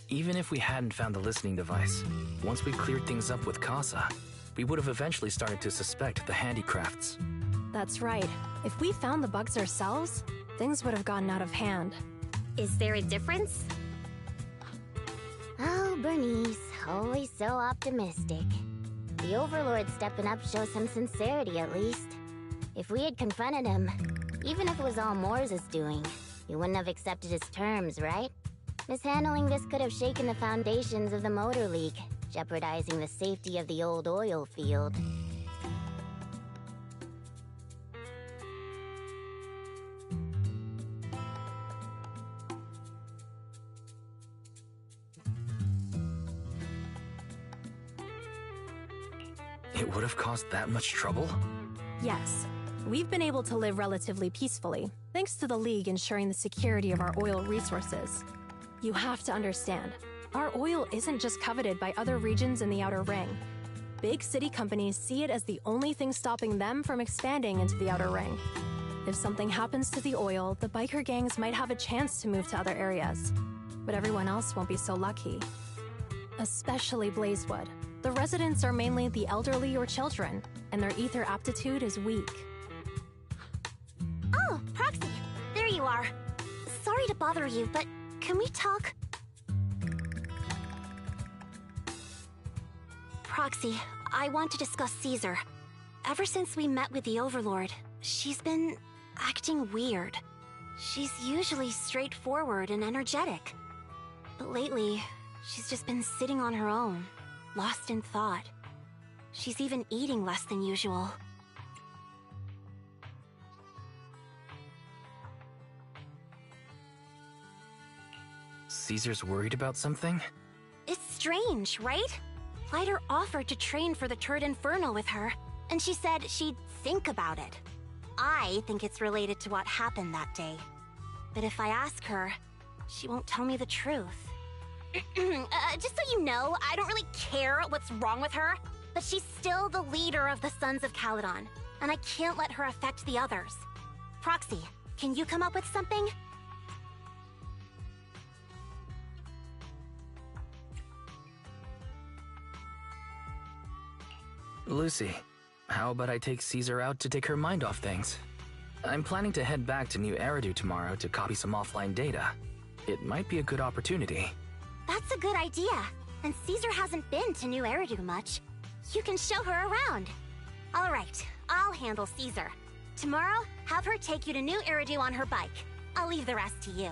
Even if we hadn't found the listening device, once we cleared things up with Casa, we would have eventually started to suspect the handicrafts. That's right. If we found the bugs ourselves, things would have gotten out of hand. Is there a difference? Oh, Bernice, always so optimistic. The Overlord stepping up shows some sincerity at least. If we had confronted him, even if it was all Moore's doing, he wouldn't have accepted his terms, right? Mishandling this could have shaken the foundations of the Motor League, jeopardizing the safety of the old oil field. It would have caused that much trouble? Yes. We've been able to live relatively peacefully, thanks to the League ensuring the security of our oil resources. You have to understand, our oil isn't just coveted by other regions in the Outer Ring. Big city companies see it as the only thing stopping them from expanding into the Outer Ring. If something happens to the oil, the biker gangs might have a chance to move to other areas. But everyone else won't be so lucky. Especially Blazewood. The residents are mainly the elderly or children, and their ether aptitude is weak. Oh, Proxy, there you are. Sorry to bother you, but can we talk? Proxy, I want to discuss Caesar. Ever since we met with the Overlord, she's been acting weird. She's usually straightforward and energetic. But lately, she's just been sitting on her own, lost in thought. She's even eating less than usual. Caesar's worried about something? It's strange, right? Lighter offered to train for the Tour d'Inferno with her, and she said she'd think about it. I think it's related to what happened that day. But if I ask her, she won't tell me the truth. Just so you know, I don't really care what's wrong with her, but she's still the leader of the Sons of Caledon, and I can't let her affect the others. Proxy, can you come up with something? Lucy, how about I take Caesar out to take her mind off things? I'm planning to head back to New Eridu tomorrow to copy some offline data. It might be a good opportunity. That's a good idea. And Caesar hasn't been to New Eridu much. You can show her around. All right, I'll handle Caesar. Tomorrow, have her take you to New Eridu on her bike. I'll leave the rest to you.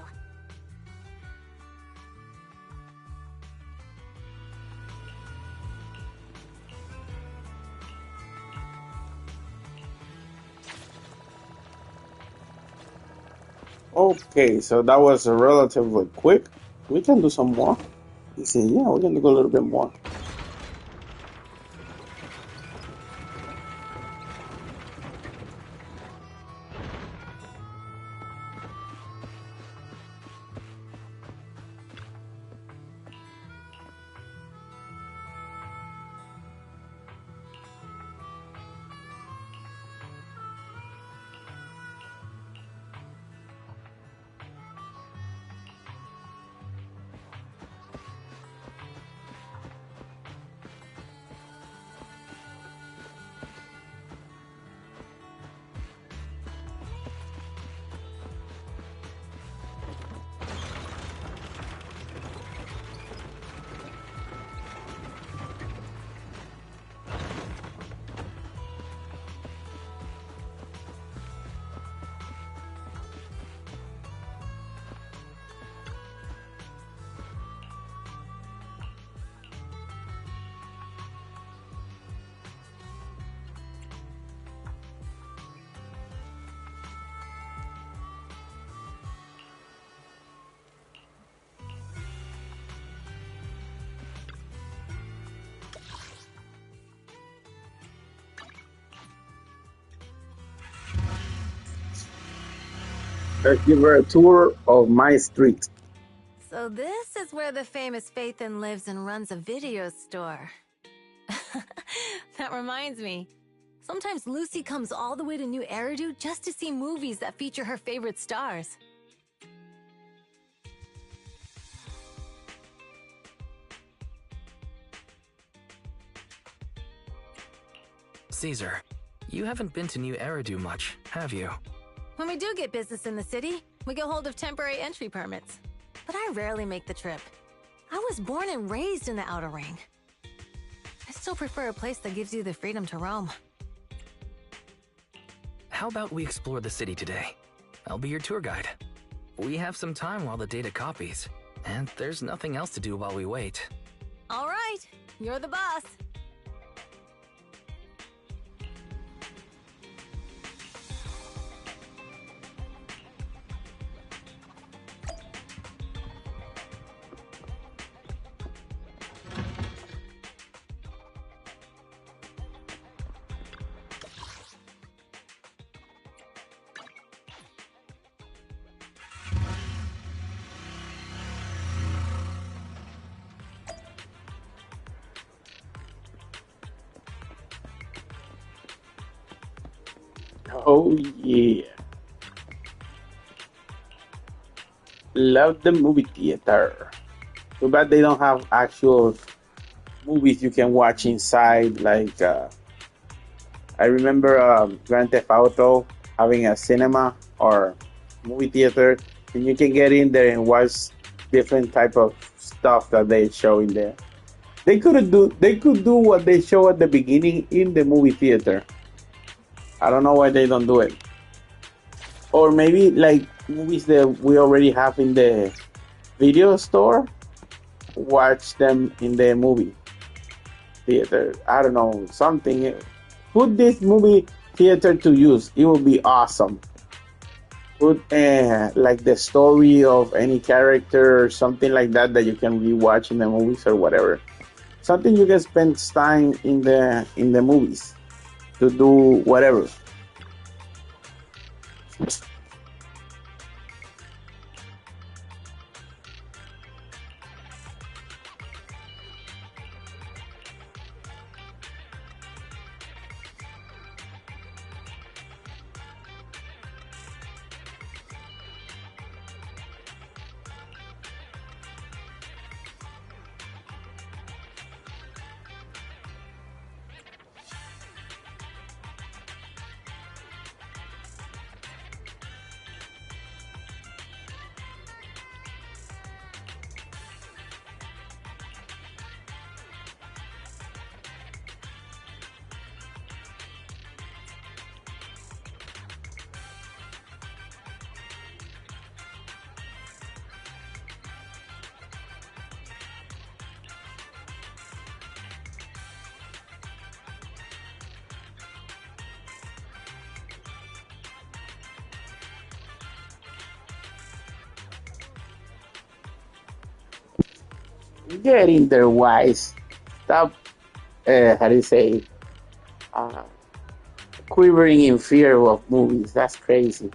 Okay, so that was relatively quick. We can do some more. You see, yeah, we can do a little bit more. Let's give her a tour of my street. So this is where the famous Faithin lives and runs a video store. That reminds me. Sometimes Lucy comes all the way to New Eridu just to see movies that feature her favorite stars. Caesar, you haven't been to New Eridu much, have you? When we do get business in the city, we get hold of temporary entry permits. But I rarely make the trip. I was born and raised in the Outer Ring. I still prefer a place that gives you the freedom to roam. How about we explore the city today? I'll be your tour guide. We have some time while the data copies, and there's nothing else to do while we wait. All right, you're the boss. Oh yeah. Love the movie theater. Too bad they don't have actual movies you can watch inside. Like I remember Grand Theft Auto having a cinema or movie theater, and you can get in there and watch different type of stuff that they show in there. They could do what they show at the beginning in the movie theater. I don't know why they don't do it. Or maybe like movies that we already have in the video store, watch them in the movie theater. I don't know, something. Put this movie theater to use. It will be awesome. Put like the story of any character or something like that that you can rewatch in the movies or whatever. Something you can spend time in the movies to do whatever. Get in there, Wise. Stop, how do you say, uh, quivering in fear of movies. That's crazy.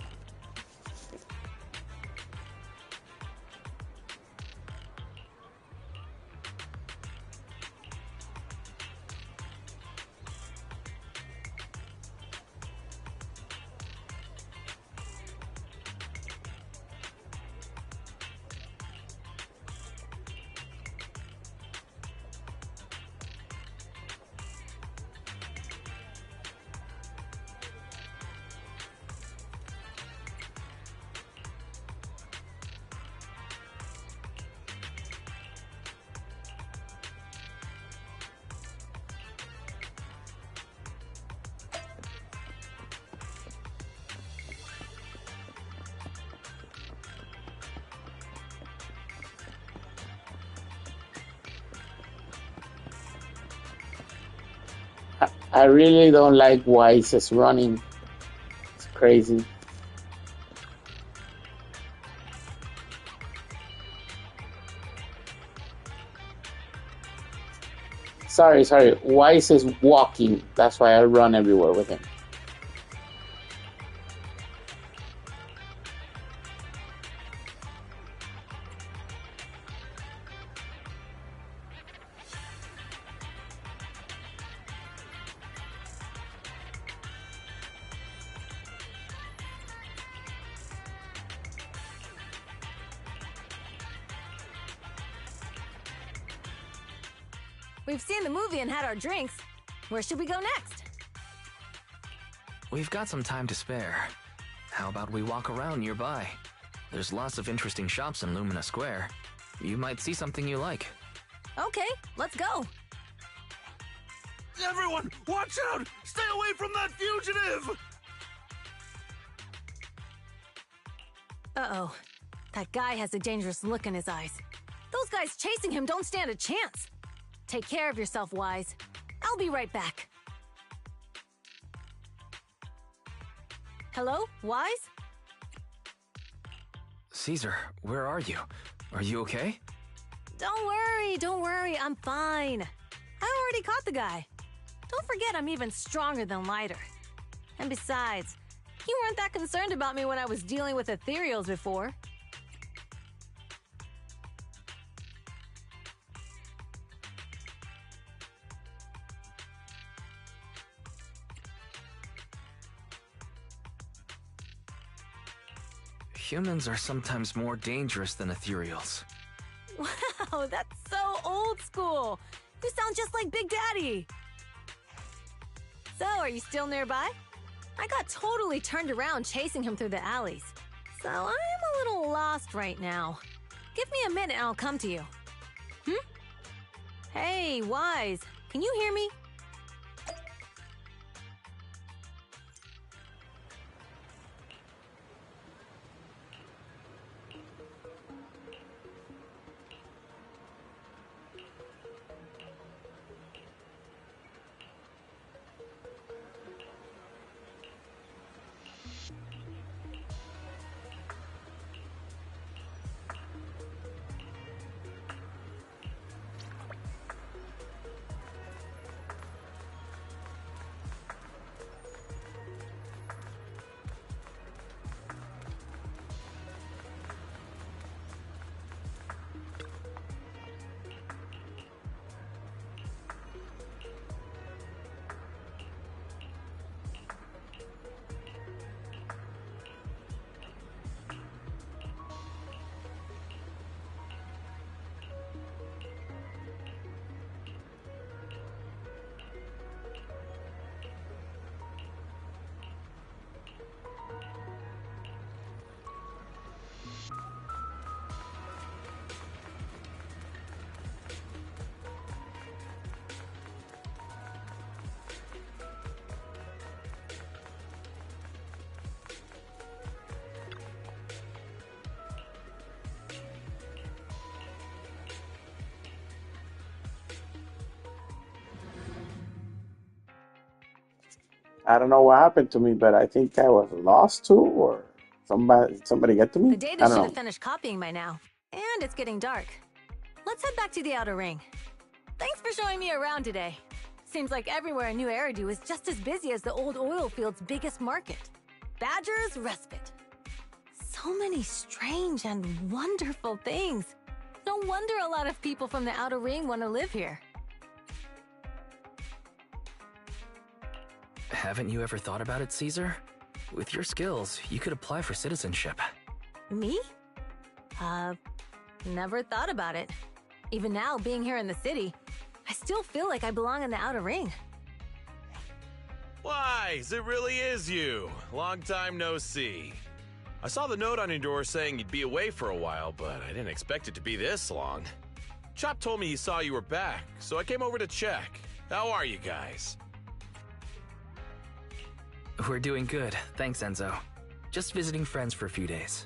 I really don't like Wise's running. It's crazy. Sorry. Wise is walking. That's why I run everywhere with him. We've seen the movie and had our drinks. Where should we go next? We've got some time to spare. How about we walk around nearby? There's lots of interesting shops in Lumina Square. You might see something you like. Okay, let's go. Everyone, watch out! Stay away from that fugitive! Uh-oh. That guy has a dangerous look in his eyes. Those guys chasing him don't stand a chance. Take care of yourself, Wise. I'll be right back. Hello, Wise? Caesar, where are you? Are you okay? Don't worry, I'm fine. I already caught the guy. Don't forget I'm even stronger than Lighter. And besides, you weren't that concerned about me when I was dealing with ethereals before. Humans are sometimes more dangerous than ethereals. Wow, that's so old school. You sound just like Big Daddy. So, are you still nearby? I got totally turned around chasing him through the alleys. So, I'm a little lost right now. Give me a minute and I'll come to you. Hey, Wise, can you hear me? I don't know what happened to me, but I think I was lost too, or somebody get to me. The data I should don't have know. finished copying by now. And it's getting dark. Let's let's head back to the Outer Ring. Thanks for showing me around today. Seems like everywhere in New Eridu is just as busy as the old oil field's biggest market. Badger's Respite. So many strange and wonderful things. No wonder a lot of people from the Outer Ring want to live here. Haven't you ever thought about it, Caesar? With your skills, you could apply for citizenship. Me? Never thought about it. Even now, being here in the city, I still feel like I belong in the Outer Ring. Wise, it really is you. Long time no see. I saw the note on your door saying you'd be away for a while, but I didn't expect it to be this long. Chop told me he saw you were back, so I came over to check. How are you guys? We're doing good, thanks Enzo. Just visiting friends for a few days.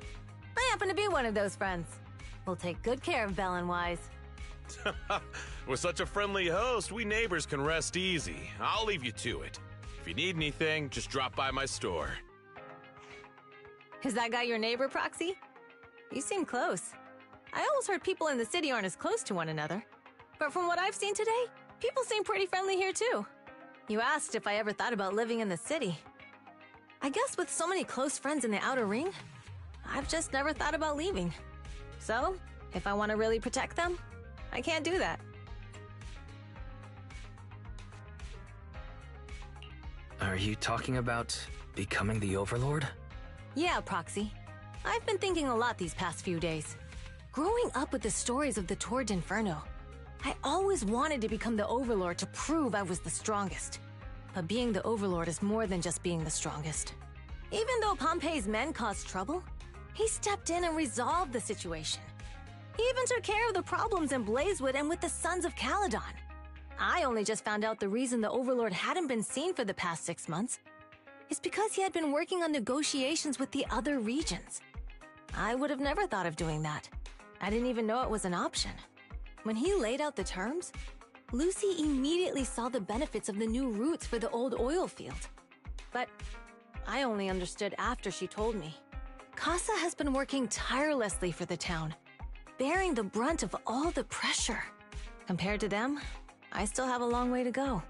I happen to be one of those friends. We'll take good care of Belle and Wise. With such a friendly host, we neighbors can rest easy. I'll leave you to it. If you need anything, just drop by my store. Is that guy your neighbor, Proxy? You seem close. I always heard people in the city aren't as close to one another. But from what I've seen today, people seem pretty friendly here too. You asked if I ever thought about living in the city. I guess with so many close friends in the Outer Ring, I've just never thought about leaving. So, if I want to really protect them, I can't do that. Are you talking about becoming the Overlord? Yeah, Proxy. I've been thinking a lot these past few days. Growing up with the stories of the Tour d'Inferno, I always wanted to become the Overlord to prove I was the strongest. But being the Overlord is more than just being the strongest. Even though Pompey's men caused trouble, he stepped in and resolved the situation. He even took care of the problems in Blazewood and with the Sons of Caledon. I only just found out the reason the Overlord hadn't been seen for the past 6 months is because he had been working on negotiations with the other regions. I would have never thought of doing that. I didn't even know it was an option. When he laid out the terms, Lucy immediately saw the benefits of the new routes for the old oil field. But I only understood after she told me. Casa has been working tirelessly for the town, bearing the brunt of all the pressure. Compared to them, I still have a long way to go.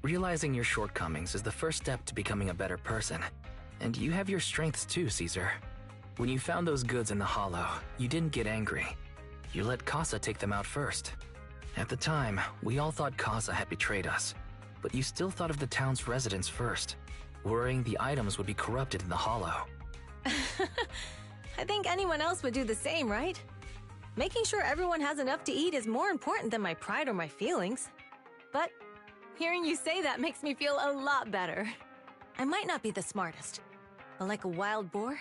Realizing your shortcomings is the first step to becoming a better person. And you have your strengths too, Caesar. When you found those goods in the Hollow, you didn't get angry. You let Casa take them out first. At the time, we all thought Casa had betrayed us, but you still thought of the town's residents first, worrying the items would be corrupted in the Hollow. I think anyone else would do the same, right? Making sure everyone has enough to eat is more important than my pride or my feelings. But hearing you say that makes me feel a lot better. I might not be the smartest, but like a wild boar,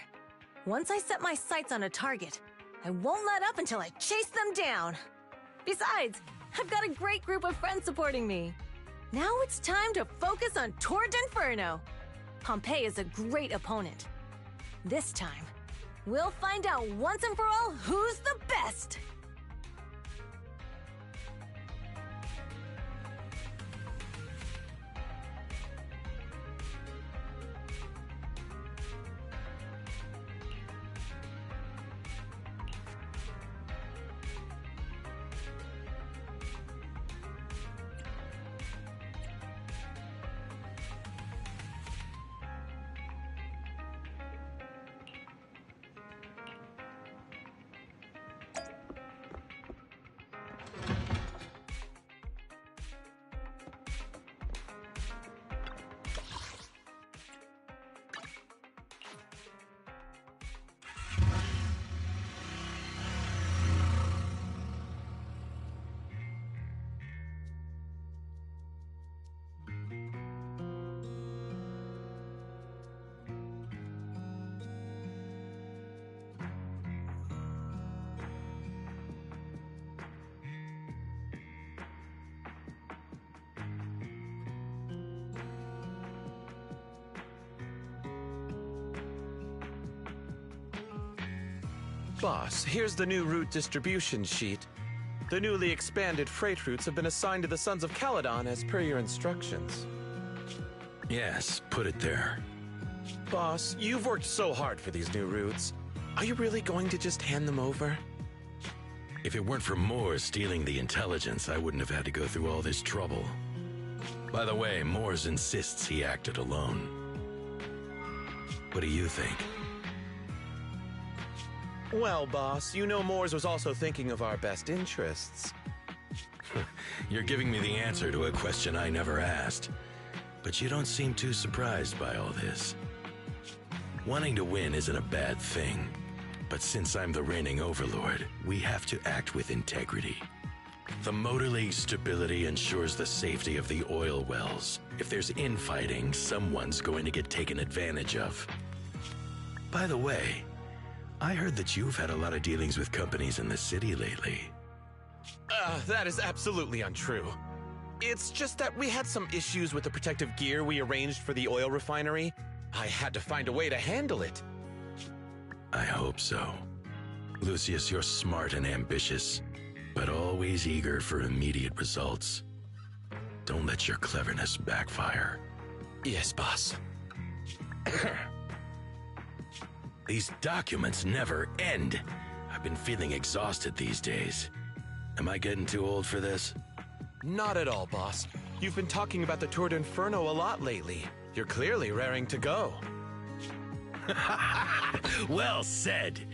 once I set my sights on a target, I won't let up until I chase them down. Besides, I've got a great group of friends supporting me. Now it's time to focus on Tour d'Inferno. Pompey is a great opponent. This time, we'll find out once and for all who's the best. Boss, here's the new route distribution sheet. The newly expanded freight routes have been assigned to the Sons of Caledon as per your instructions. Yes, put it there. Boss, you've worked so hard for these new routes. Are you really going to just hand them over? If it weren't for Moores stealing the intelligence, I wouldn't have had to go through all this trouble. By the way, Moores insists he acted alone. What do you think? Well, boss, you know Moores was also thinking of our best interests. You're giving me the answer to a question I never asked. But you don't seem too surprised by all this. Wanting to win isn't a bad thing. But since I'm the reigning overlord, we have to act with integrity. The Motor League's stability ensures the safety of the oil wells. If there's infighting, someone's going to get taken advantage of. By the way, I heard that you've had a lot of dealings with companies in the city lately. That is absolutely untrue. It's just that we had some issues with the protective gear we arranged for the oil refinery. I had to find a way to handle it. I hope so. Lucius, you're smart and ambitious, but always eager for immediate results. Don't let your cleverness backfire. Yes, boss. These documents never end. I've been feeling exhausted these days. Am I getting too old for this? Not at all, boss. You've been talking about the Tour d'Inferno a lot lately. You're clearly raring to go. Well said.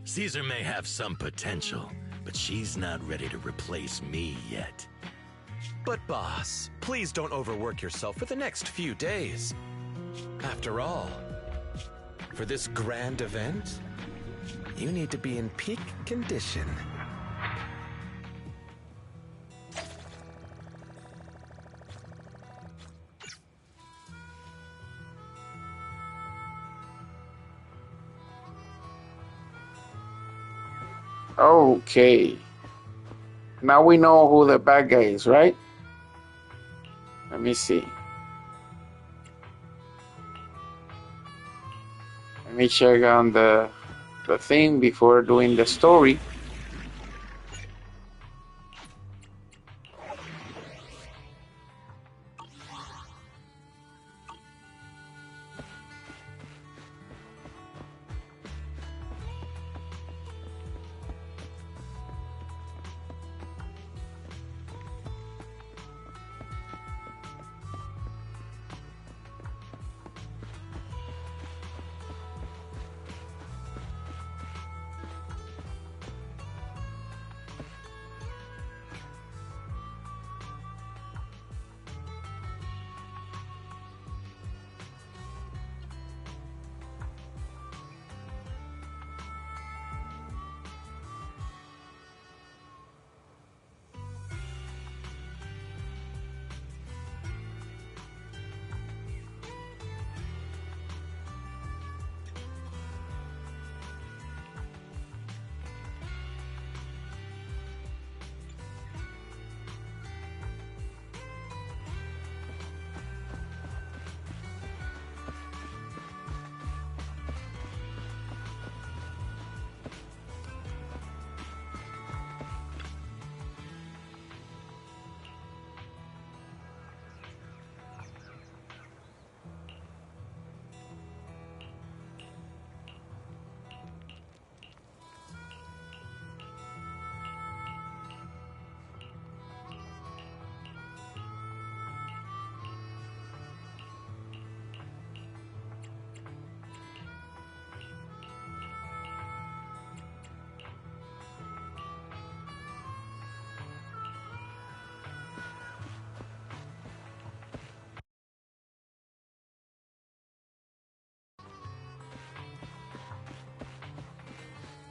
Caesar may have some potential, but she's not ready to replace me yet. But boss, please don't overwork yourself for the next few days. After all, for this grand event, you need to be in peak condition. Okay. Now we know who the bad guy is, right? Let me see. Let me check on the thing before doing the story.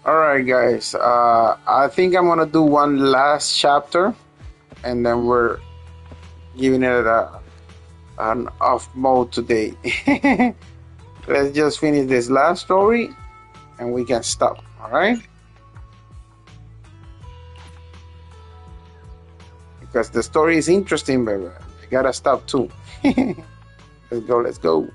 All right, guys. I think I'm gonna do one last chapter, and then we're giving it an off mode today. Let's just finish this last story, and we can stop. All right? Because the story is interesting, baby. I gotta stop too. Let's go. Let's go.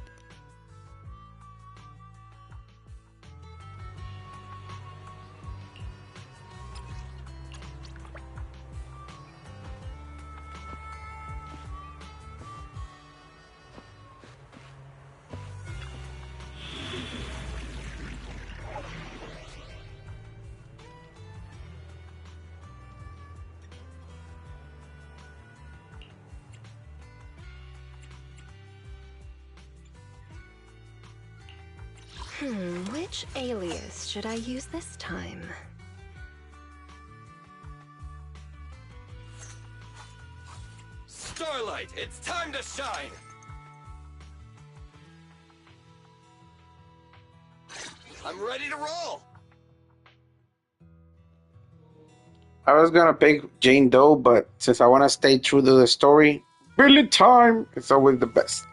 Which alias should I use this time? Starlight, it's time to shine! I'm ready to roll! I was gonna pick Jane Doe, but since I want to stay true to the story, Billy time is always the best.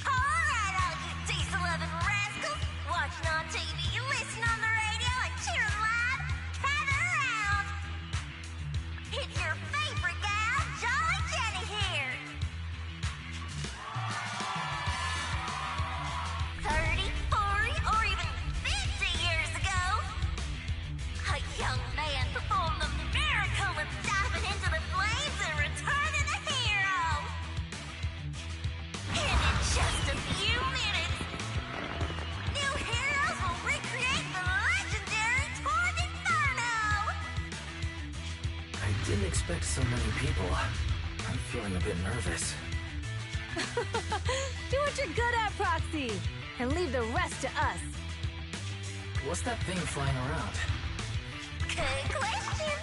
Alright, all you diesel-loving rascals! Watching on TV, listen on the radio, and cheering live! Gather around! It's your favorite gal, Jolly Jenny here! 30, 40, or even 50 years ago, a young man performed the miracle of diving into the flames and returning a hero! And in just a few minutes, new heroes will recreate the legendary Tour d'Inferno! I didn't expect so many people. I'm feeling a bit nervous. Do what you're good at, Proxy, and leave the rest to us. What's that thing flying around? Good question.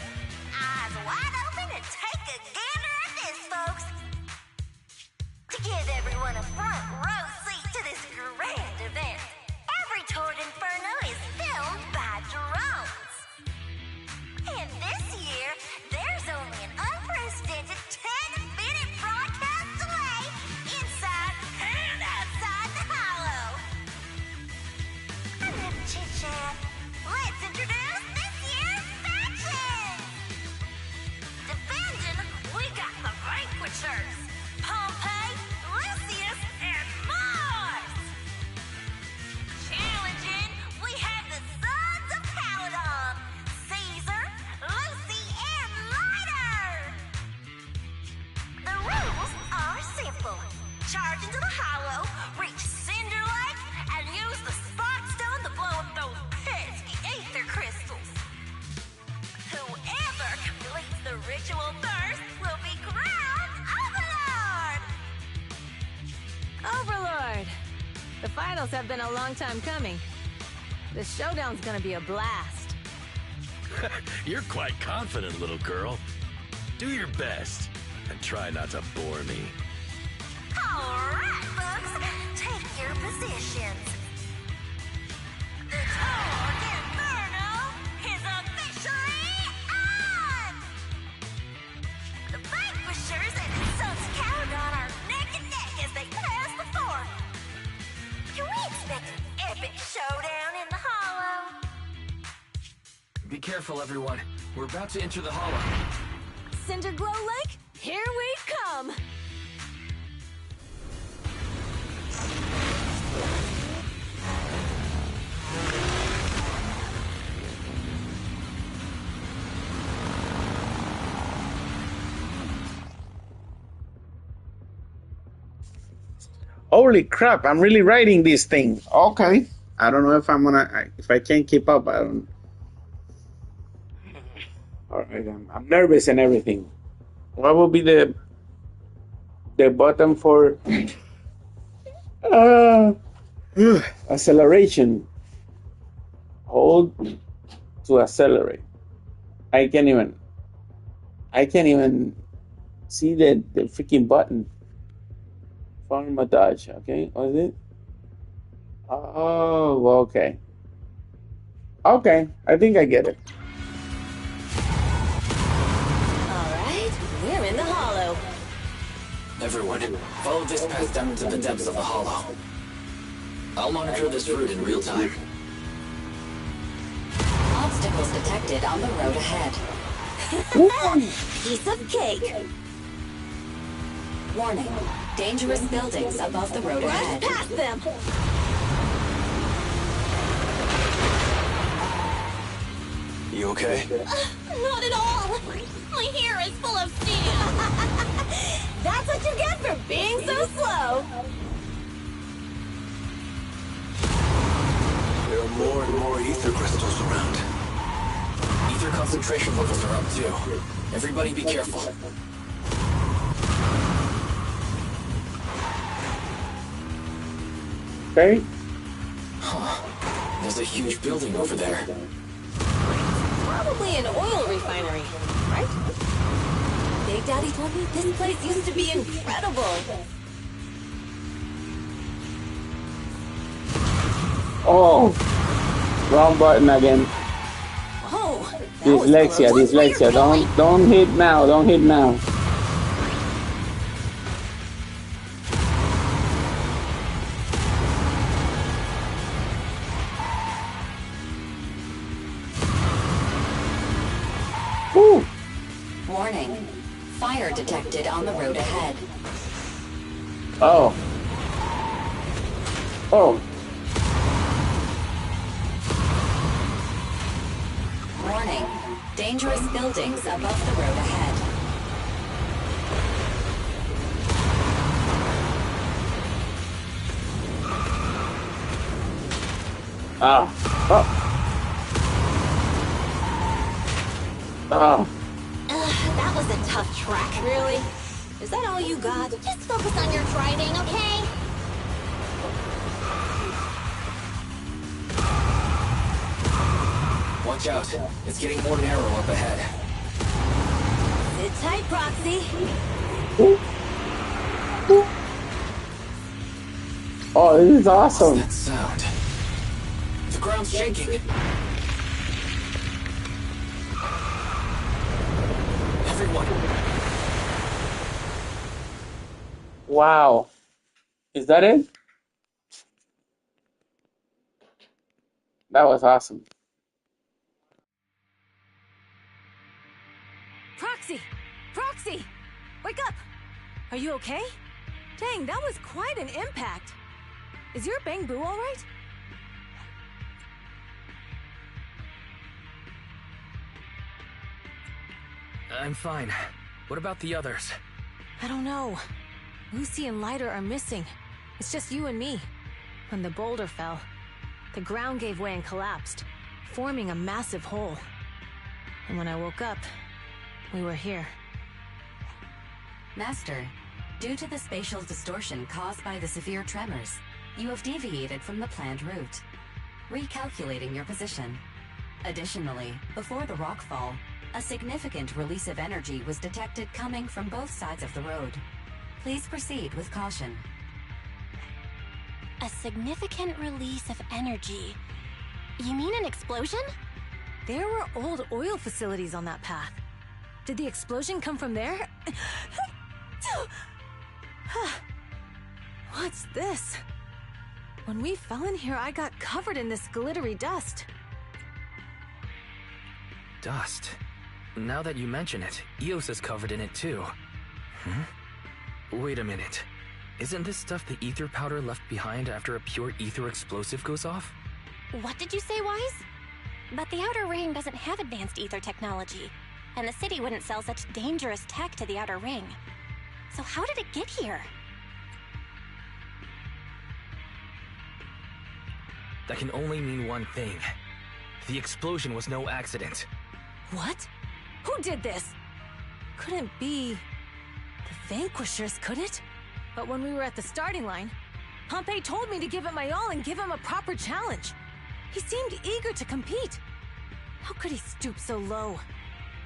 Eyes wide open and take a gander at this, folks. To give everyone a front row seat to this grand event, every Tour d'Inferno is filmed by drones. And this year, there's only an unprecedented 10-minute broadcast delay inside and outside the hollow. Enough chit-chat. Let's introduce this year's faction! Defending, we got the Vanquishers, Pompey, Lucius, and Mars! Challenging, we have the Sons of Caledon, Caesar, Lucy, and Lighter! The rules are simple. Charge into the hollow, reach Cinder Lake, and use the Spark Stone to blow up those pesky ether crystals. Whoever completes the ritual first will be crowned Overlord! Overlord! The finals have been a long time coming. The showdown's gonna be a blast. You're quite confident, little girl. Do your best, and try not to bore me. Alright, folks, take your positions. The Tour d'Inferno is officially on! The Vanquishers and the Sons of Caledon are neck and neck as they pass the fort. Can we expect an epic showdown in the hollow? Be careful, everyone. We're about to enter the hollow. Cinder Glow Lake, here we come! Holy crap! I'm really writing this thing. Okay, I don't know if if I can keep up. I don't. All right, I'm nervous and everything. What will be the button for acceleration? Hold to accelerate. I can't even see the freaking button. Farm a dodge, okay? What is it? Oh, okay. Okay, I think I get it. Alright, we're in the hollow. Everyone, follow this path down into the depths of the hollow. I'll monitor this route in real time. Obstacles detected on the road ahead. Piece of cake. Warning. Dangerous buildings above the road ahead. Rush past them! You okay? Not at all! My hair is full of steam! That's what you get for being so slow! There are more and more ether crystals around. Ether concentration levels are up too. Everybody be careful. Okay. Huh. There's a huge building over there. Probably an oil refinery, right? Big Daddy told me this place used to be incredible. Oh, wrong button again. Oh, Dyslexia. Don't hit now. Don't hit now. Woo. Warning. Fire detected on the road ahead. Oh. Oh. Warning. Dangerous buildings above the road ahead. Ah. Oh. Oh. That was a tough track. Really? Is that all you got? Just focus on your driving, okay? Watch out. It's getting more narrow up ahead. Sit tight, Proxy. Oh, this is awesome. What's that sound? The ground's shaking. Everyone. Wow. Is that it? That was awesome. Proxy! Proxy! Wake up! Are you okay? Dang, that was quite an impact. Is your Bang Boo all right? I'm fine. What about the others? I don't know. Lucy and Lighter are missing. It's just you and me. When the boulder fell, the ground gave way and collapsed, forming a massive hole. And when I woke up, we were here. Master, due to the spatial distortion caused by the severe tremors, you have deviated from the planned route. Recalculating your position. Additionally, before the rockfall, a significant release of energy was detected coming from both sides of the road. Please proceed with caution. A significant release of energy. You mean an explosion? There were old oil facilities on that path. Did the explosion come from there? What's this? When we fell in here, I got covered in this glittery dust. Dust? Now that you mention it, Eos is covered in it too. Wait a minute. Isn't this stuff the ether powder left behind after a pure ether explosive goes off? What did you say, Wise? But the Outer Ring doesn't have advanced ether technology, and the city wouldn't sell such dangerous tech to the Outer Ring. So how did it get here? That can only mean one thing. The explosion was no accident. What? Who did this? Couldn't be the Vanquishers, could it? But when we were at the starting line, Pompey told me to give it my all and give him a proper challenge. He seemed eager to compete. How could he stoop so low?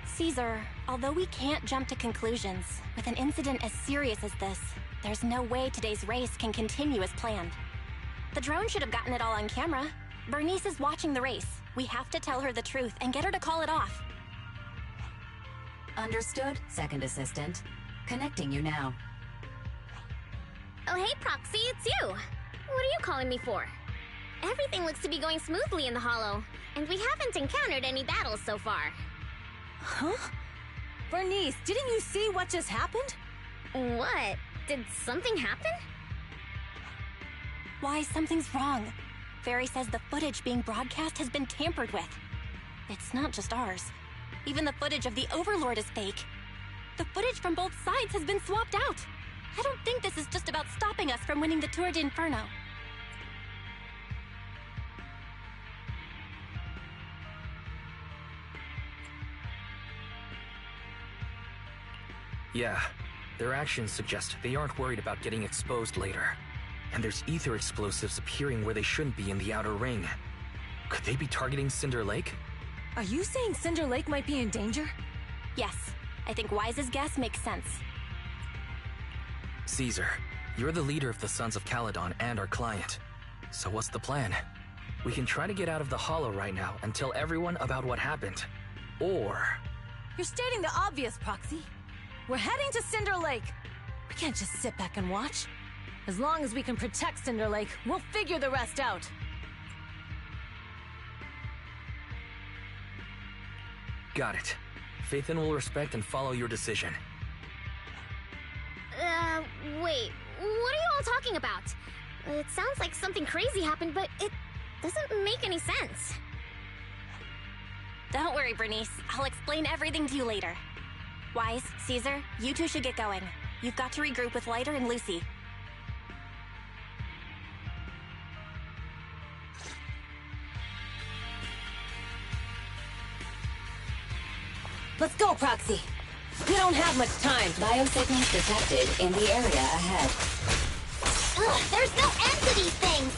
Caesar, although we can't jump to conclusions, with an incident as serious as this, there's no way today's race can continue as planned. The drone should have gotten it all on camera. Bernice is watching the race. We have to tell her the truth and get her to call it off. Understood, Second Assistant. Connecting you now. Oh, hey, Proxy, it's you. What are you calling me for? Everything looks to be going smoothly in the Hollow, and we haven't encountered any battles so far. Huh? Bernice, didn't you see what just happened? What? Did something happen? Why, something's wrong. Fairy says the footage being broadcast has been tampered with. It's not just ours. Even the footage of the Overlord is fake. The footage from both sides has been swapped out. I don't think this is just about stopping us from winning the Tour d'Inferno. Yeah, their actions suggest they aren't worried about getting exposed later. And there's ether explosives appearing where they shouldn't be in the outer ring. Could they be targeting Cinder Lake? Are you saying Cinder Lake might be in danger? Yes, I think Wise's guess makes sense. Caesar, you're the leader of the Sons of Caledon and our client. So what's the plan? We can try to get out of the Hollow right now and tell everyone about what happened. Or... You're stating the obvious, Proxy. We're heading to Cinder Lake. We can't just sit back and watch. As long as we can protect Cinder Lake, we'll figure the rest out. Got it. Phaethon will respect and follow your decision. Wait. What are you all talking about? It sounds like something crazy happened, but it doesn't make any sense. Don't worry, Bernice. I'll explain everything to you later. Wise, Caesar, you two should get going. You've got to regroup with Lighter and Lucy. Let's go, Proxy. We don't have much time. Biosignals detected in the area ahead. Ugh, there's no end to these things!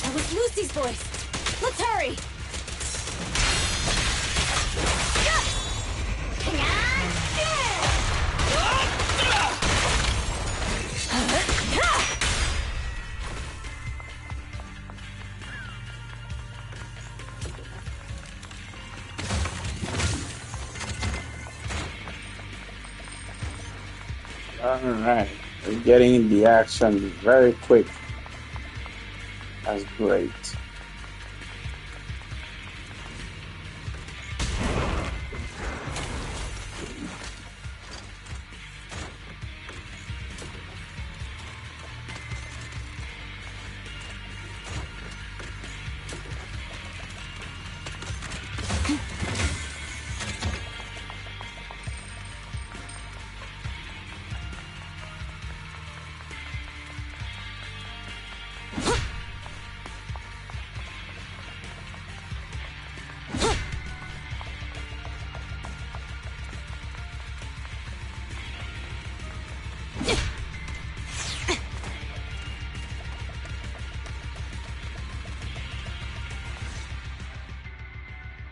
That was Lucy's voice. Let's hurry! Alright, we're getting the action very quick. That's great.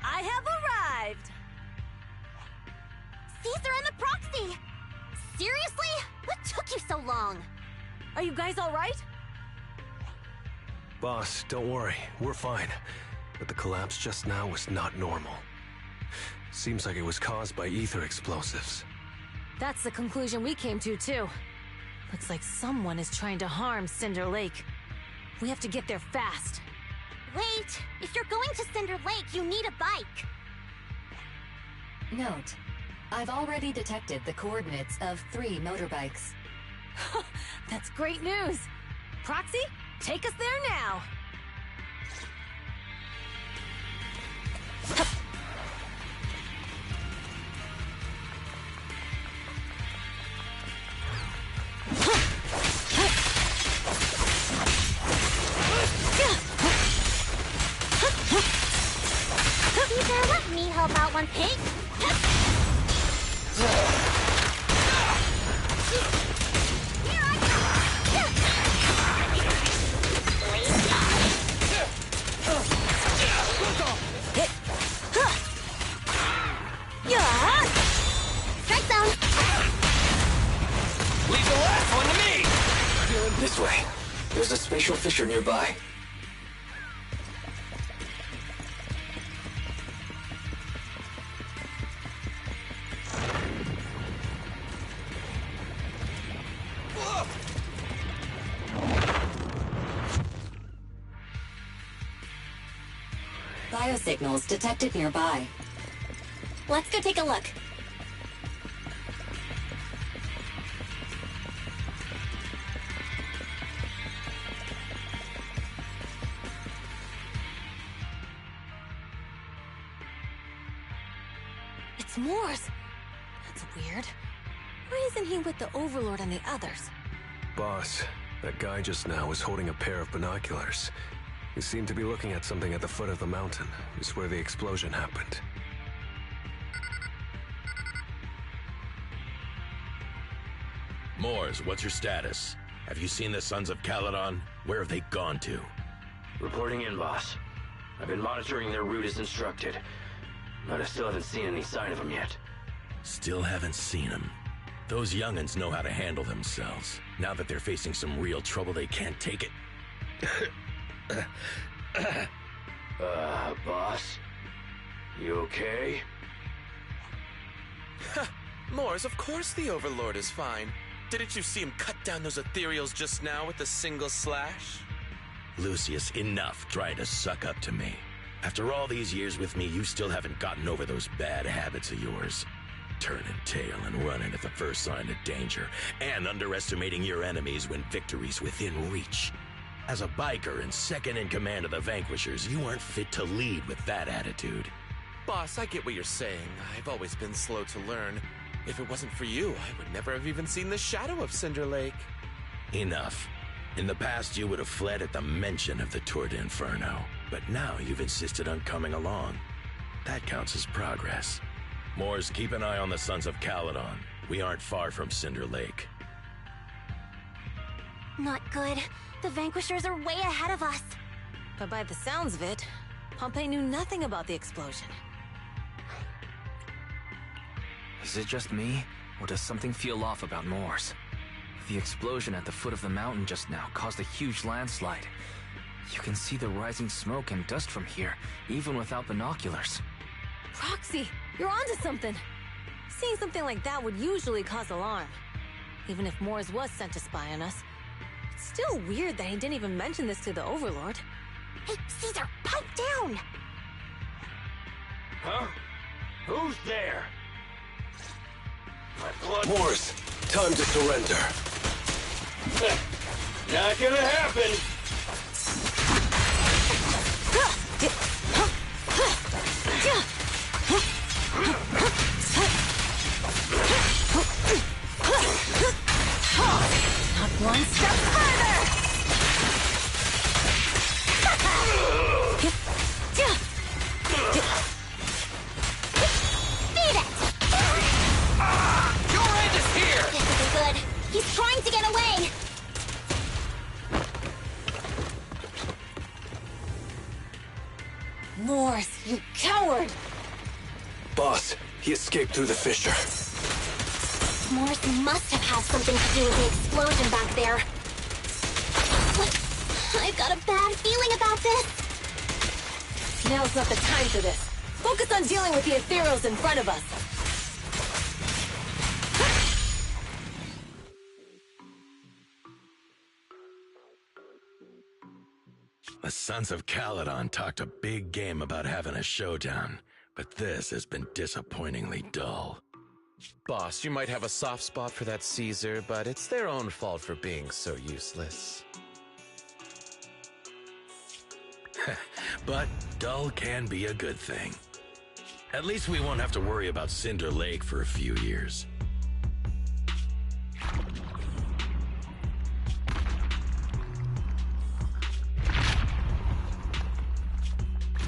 I have arrived! Caesar and the Proxy! Seriously? What took you so long? Are you guys alright? Boss, don't worry. We're fine. But the collapse just now was not normal. Seems like it was caused by ether explosives. That's the conclusion we came to, too. Looks like someone is trying to harm Cinder Lake. We have to get there fast. Wait! If you're going to Cinder Lake, you need a bike! Note, I've already detected the coordinates of 3 motorbikes. That's great news! Proxy, take us there now! Caesar, let me help out one pig! Here I Strike zone! Leave the last one to me! This way. There's a spatial fissure nearby. Biosignals detected nearby. Let's go take a look. It's Morse. That's weird. Why isn't he with the Overlord and the others? Boss, that guy just now was holding a pair of binoculars. He seemed to be looking at something at the foot of the mountain. It's where the explosion happened. Moors, what's your status? Have you seen the Sons of Caledon? Where have they gone to? Reporting in, boss. I've been monitoring their route as instructed, but I still haven't seen any sign of them yet. Still haven't seen them. Those young'uns know how to handle themselves. Now that they're facing some real trouble, they can't take it. Boss? You okay? Moors, of course the Overlord is fine. Didn't you see him cut down those ethereals just now with a single slash? Lucius, enough trying to suck up to me. After all these years with me, you still haven't gotten over those bad habits of yours. Turning tail and running at the first sign of danger, and underestimating your enemies when victory's within reach. As a biker and second in command of the Vanquishers, you aren't fit to lead with that attitude. Boss, I get what you're saying. I've always been slow to learn. If it wasn't for you, I would never have even seen the shadow of Cinder Lake. Enough. In the past, you would have fled at the mention of the Tour d'Inferno, but now you've insisted on coming along. That counts as progress. Moors, keep an eye on the Sons of Caledon. We aren't far from Cinder Lake. Not good. The Vanquishers are way ahead of us. But by the sounds of it, Pompey knew nothing about the explosion. Is it just me, or does something feel off about Morse? The explosion at the foot of the mountain just now caused a huge landslide. You can see the rising smoke and dust from here, even without binoculars. Proxy, you're onto something. Seeing something like that would usually cause alarm. Even if Morse was sent to spy on us. It's still weird that he didn't even mention this to the Overlord. Hey, Caesar, pipe down! Huh? Who's there? My blood... Morse, time to surrender. Not gonna happen! Not one step further! Beat it! Your end is here! This isn't good. He's trying to get away! Morse, you coward! Boss, he escaped through the fissure. Morse must have had something to do with the explosion back there. I've got a bad feeling about this. Now's not the time for this. Focus on dealing with the ethereals in front of us. The Sons of Caledon talked a big game about having a showdown, but this has been disappointingly dull. Boss, you might have a soft spot for that Caesar, but it's their own fault for being so useless. But dull can be a good thing. At least we won't have to worry about Cinder Lake for a few years.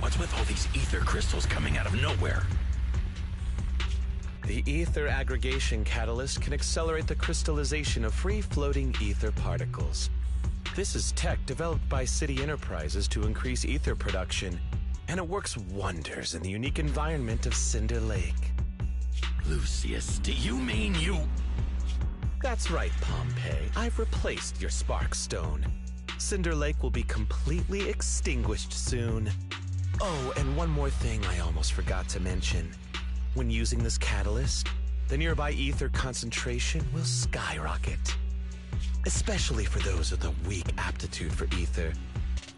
What's with all these ether crystals coming out of nowhere? The ether aggregation catalyst can accelerate the crystallization of free-floating ether particles. This is tech developed by City Enterprises to increase ether production, and it works wonders in the unique environment of Cinder Lake. Lucius, do you mean you... That's right, Pompey. I've replaced your spark stone. Cinder Lake will be completely extinguished soon. Oh, and one more thing I almost forgot to mention. When using this catalyst, the nearby ether concentration will skyrocket. Especially for those with a weak aptitude for ether,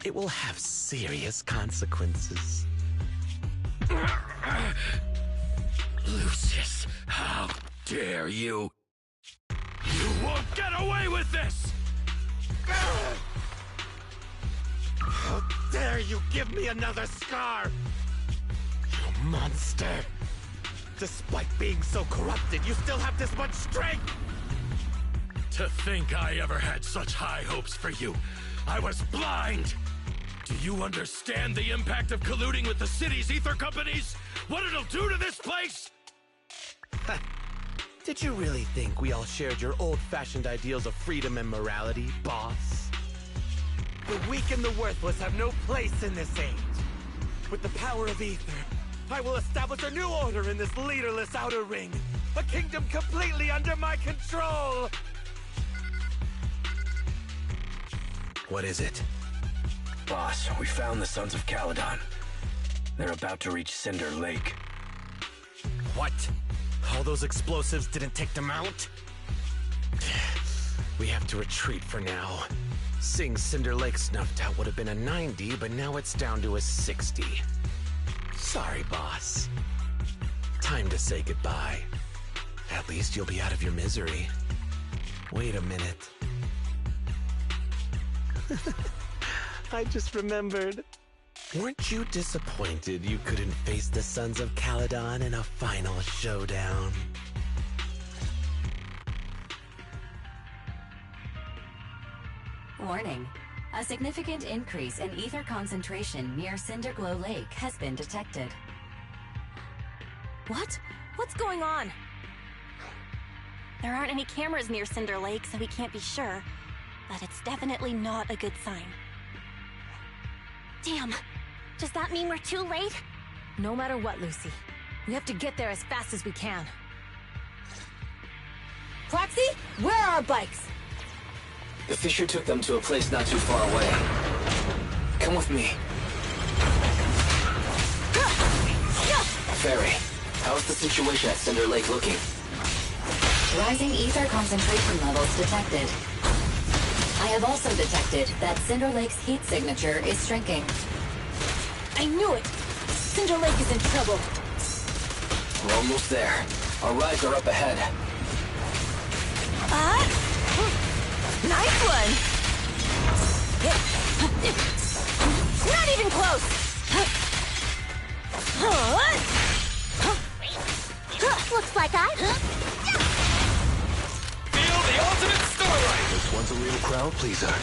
it will have serious consequences. Lucius, how dare you? You won't get away with this! How dare you give me another scar! You monster! Despite being so corrupted, you still have this much strength! To think I ever had such high hopes for you. I was blind! Do you understand the impact of colluding with the city's ether companies? What it'll do to this place? Did you really think we all shared your old-fashioned ideals of freedom and morality, boss? The weak and the worthless have no place in this age. With the power of ether, I will establish a new order in this leaderless outer ring. A kingdom completely under my control! What is it? Boss, we found the Sons of Caledon. They're about to reach Cinder Lake. What? All those explosives didn't take them out? We have to retreat for now. Seeing Cinder Lake snuffed out would have been a 90, but now it's down to a 60. Sorry, boss. Time to say goodbye. At least you'll be out of your misery. Wait a minute. I just remembered. Weren't you disappointed you couldn't face the Sons of Caledon in a final showdown? Warning. A significant increase in ether concentration near Cinderglow Lake has been detected. What? What's going on? There aren't any cameras near Cinder Lake, so we can't be sure. But it's definitely not a good sign. Damn. Does that mean we're too late? No matter what, Lucy. We have to get there as fast as we can. Proxy, where are our bikes? The Fisher took them to a place not too far away. Come with me. Ferry, how's the situation at Cinder Lake looking? Rising ether concentration levels detected. I have also detected that Cinder Lake's heat signature is shrinking. I knew it! Cinder Lake is in trouble. We're almost there. Our rides are up ahead. Nice one! Not even close! Looks like I... Feel the ultimate starlight! This one's a real crowd pleaser.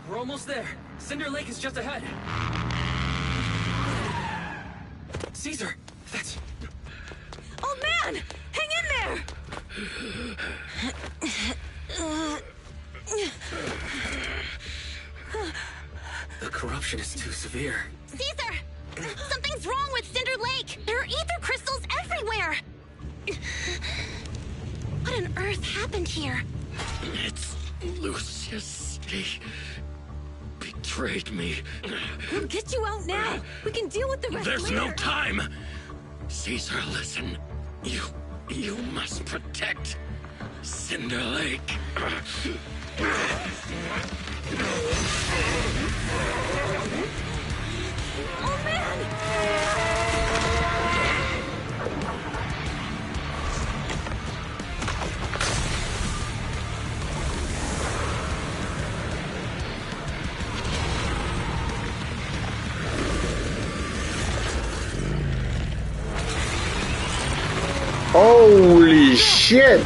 We're almost there. Cinder Lake is just ahead. Caesar, that's... Oh man! Hang in there! The corruption is too severe. Caesar! Something's wrong with Cinder Lake! There are ether crystals everywhere! What on earth happened here? It's Lucius. He betrayed me. We'll get you out now. We can deal with the rest There's later. no time. Caesar, listen. You must protect Cinder Lake. Oh man! Holy shit!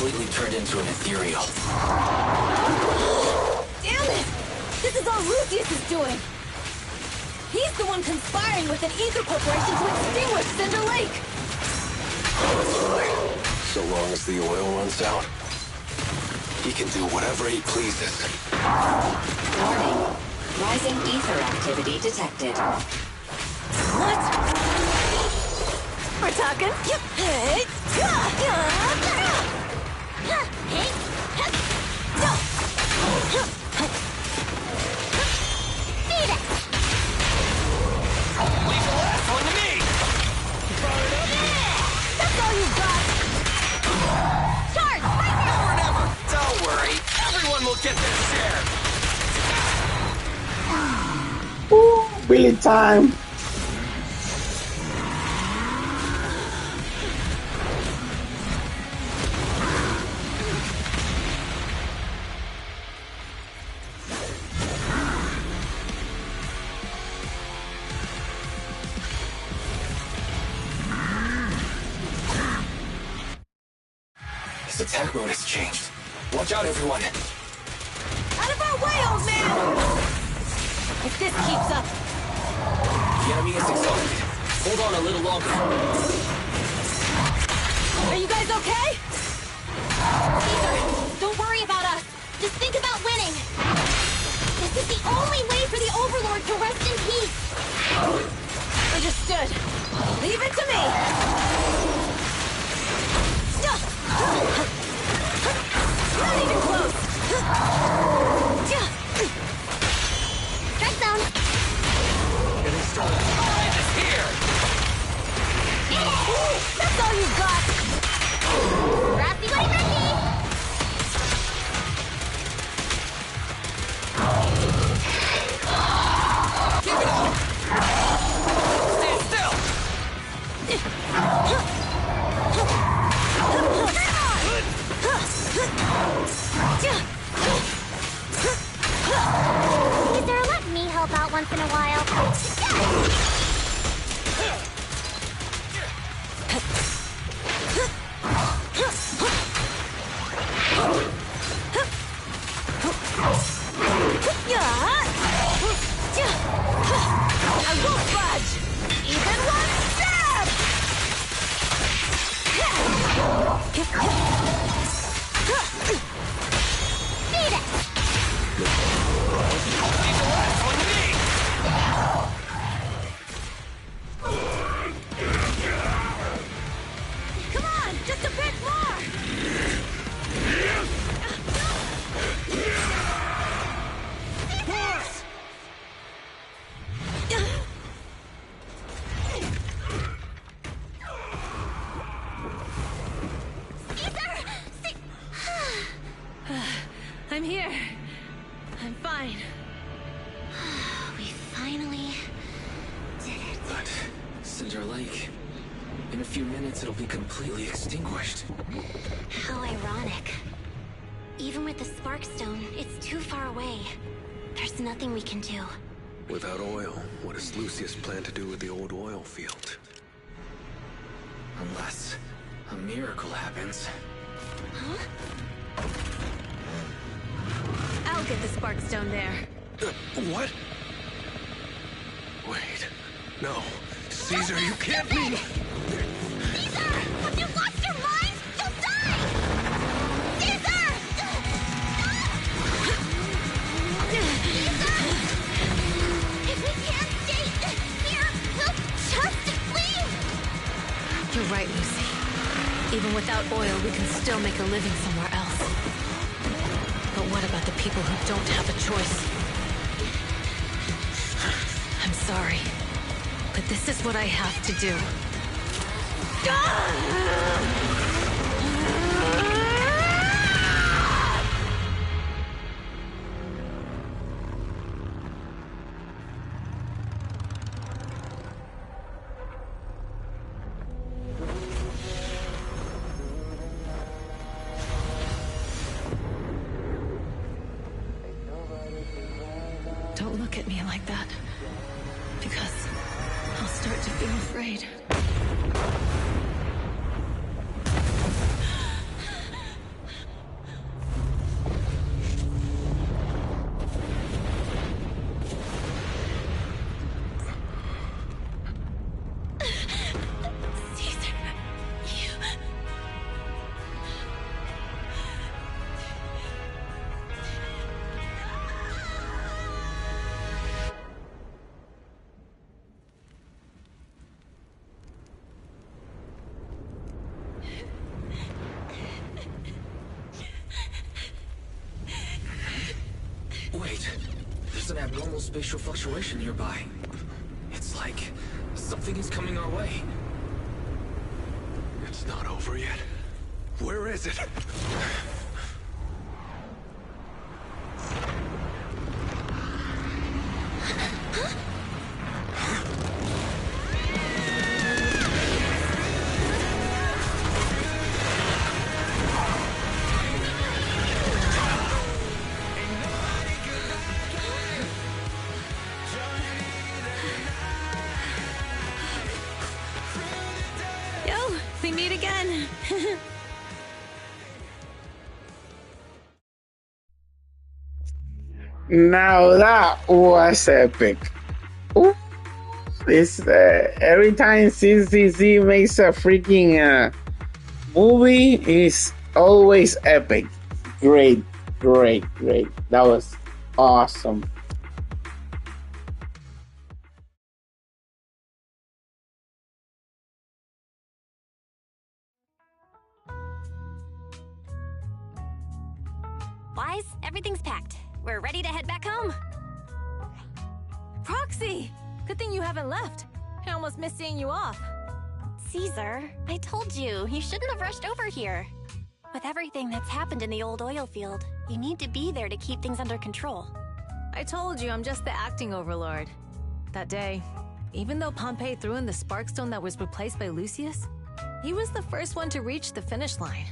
completely turned into an ethereal. Damn it! This is all Lucius is doing! He's the one conspiring with an ether corporation to extinguish Cinder Lake! That's right. So long as the oil runs out, he can do whatever he pleases. Warning. Rising ether activity detected. What? We're talking? Hey! Beat it! Leave the last one to me! That's all you got! Charge! Right now! Never, never! Don't worry, everyone will get their share! Ooh, Billy time. His attack mode has changed. Watch out, everyone! Out of our way, old man! If this keeps up... The enemy is exhausted. Hold on a little longer. Are you guys okay? Caesar, don't worry about us. Just think about winning. This is the only way for the Overlord to rest in peace. Understood. Leave it to me! Not even close! Strike zone. Getting started. Alright, it's here! That's all you got! Raspy White Ricky! Keep it up! Stay still! Caesar, let me help out once in a while. I won't budge! Even one step! Beat it! Leave the last one to me! Come on, just a bit more! I'm here. I'm fine. We finally did it. But Cinder Lake, in a few minutes it'll be completely extinguished. How ironic. Even with the Spark Stone, it's too far away. There's nothing we can do. Without oil, what does Lucius plan to do with the old oil field? Unless a miracle happens. Huh? I'll get the Spark Stone there. What? Wait. No. Caesar, you can't leave! Caesar! Have you lost your mind? You'll die! Caesar! Stop! Caesar! If we can't stay here, we'll just leave! You're right, Lucy. Even without oil, we can still make a living somewhere else. But what about the people who don't have a choice? I'm sorry, but this is what I have to do. Don't look at me like that, because I'll start to feel afraid. abnormal spatial fluctuation nearby. It's like something is coming our way. It's not over yet. Where is it? Yo, we meet again. Now that was epic. Ooh, this every time CCC makes a freaking movie is always epic. Great. That was awesome. Wise, everything's packed. We're ready to head back home. Proxy! Good thing you haven't left. I almost missed seeing you off. Caesar, I told you, you shouldn't have rushed over here. With everything that's happened in the old oil field, you need to be there to keep things under control. I told you I'm just the acting overlord. That day, even though Pompey threw in the Sparkstone that was replaced by Lucius, he was the first one to reach the finish line.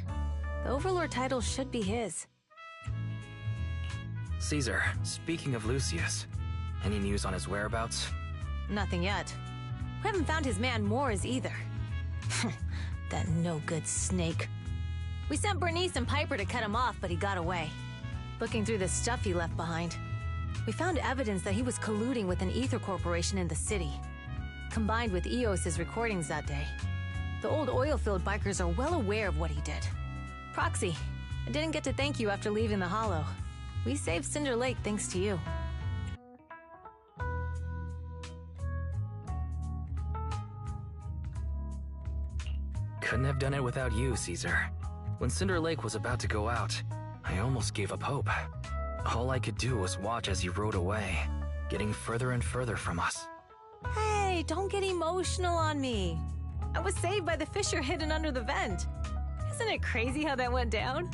The overlord title should be his. Caesar, speaking of Lucius, any news on his whereabouts? Nothing yet. We haven't found his man Moores either. That no-good snake. We sent Bernice and Piper to cut him off, but he got away. Looking through the stuff he left behind, we found evidence that he was colluding with an ether corporation in the city, combined with EOS's recordings that day. The old oil-filled bikers are well aware of what he did. Proxy, I didn't get to thank you after leaving the Hollow. We saved Cinder Lake thanks to you. Couldn't have done it without you, Caesar. When Cinder Lake was about to go out, I almost gave up hope. All I could do was watch as he rode away, getting further and further from us. Hey, don't get emotional on me. I was saved by the fissure hidden under the vent. Isn't it crazy how that went down?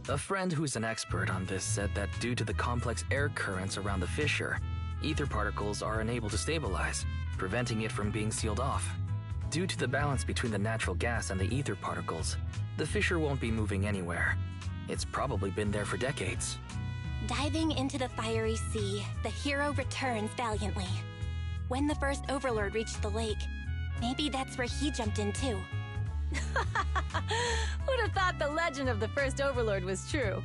A friend who's an expert on this said that due to the complex air currents around the fissure, ether particles are unable to stabilize, preventing it from being sealed off. Due to the balance between the natural gas and the ether particles, the fissure won't be moving anywhere. It's probably been there for decades. Diving into the fiery sea, the hero returns valiantly. When the first overlord reached the lake, maybe that's where he jumped in too. Who'd have thought the legend of the first overlord was true?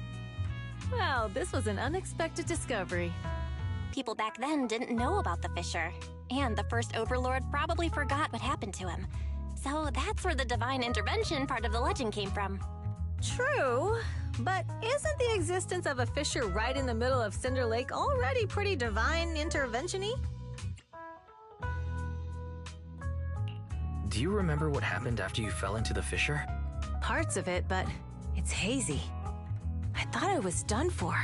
Well, this was an unexpected discovery. People back then didn't know about the fissure, and the first overlord probably forgot what happened to him. So that's where the divine intervention part of the legend came from. True, but isn't the existence of a fissure right in the middle of Cinder Lake already pretty divine intervention-y? Do you remember what happened after you fell into the fissure? Parts of it, but it's hazy. I thought I was done for.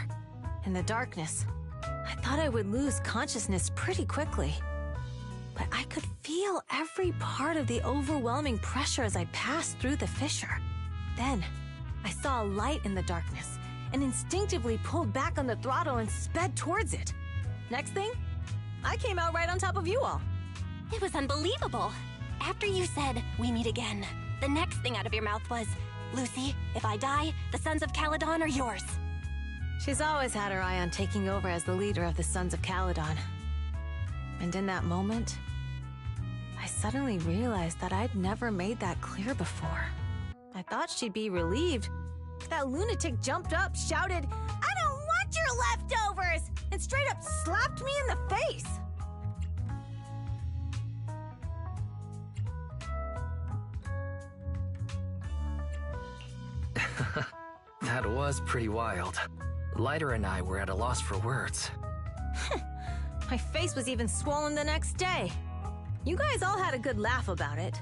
In the darkness, I thought I would lose consciousness pretty quickly. But I could feel every part of the overwhelming pressure as I passed through the fissure. Then, I saw a light in the darkness and instinctively pulled back on the throttle and sped towards it. Next thing, I came out right on top of you all. It was unbelievable. After you said, "We meet again," the next thing out of your mouth was, "Lucy, if I die, the Sons of Caledon are yours." She's always had her eye on taking over as the leader of the Sons of Caledon. And in that moment, I suddenly realized that I'd never made that clear before. I thought she'd be relieved. That lunatic jumped up, shouted, "I don't want your leftovers!" and straight up slapped me in the face. That was pretty wild. Lighter and I were at a loss for words. My face was even swollen the next day. You guys all had a good laugh about it.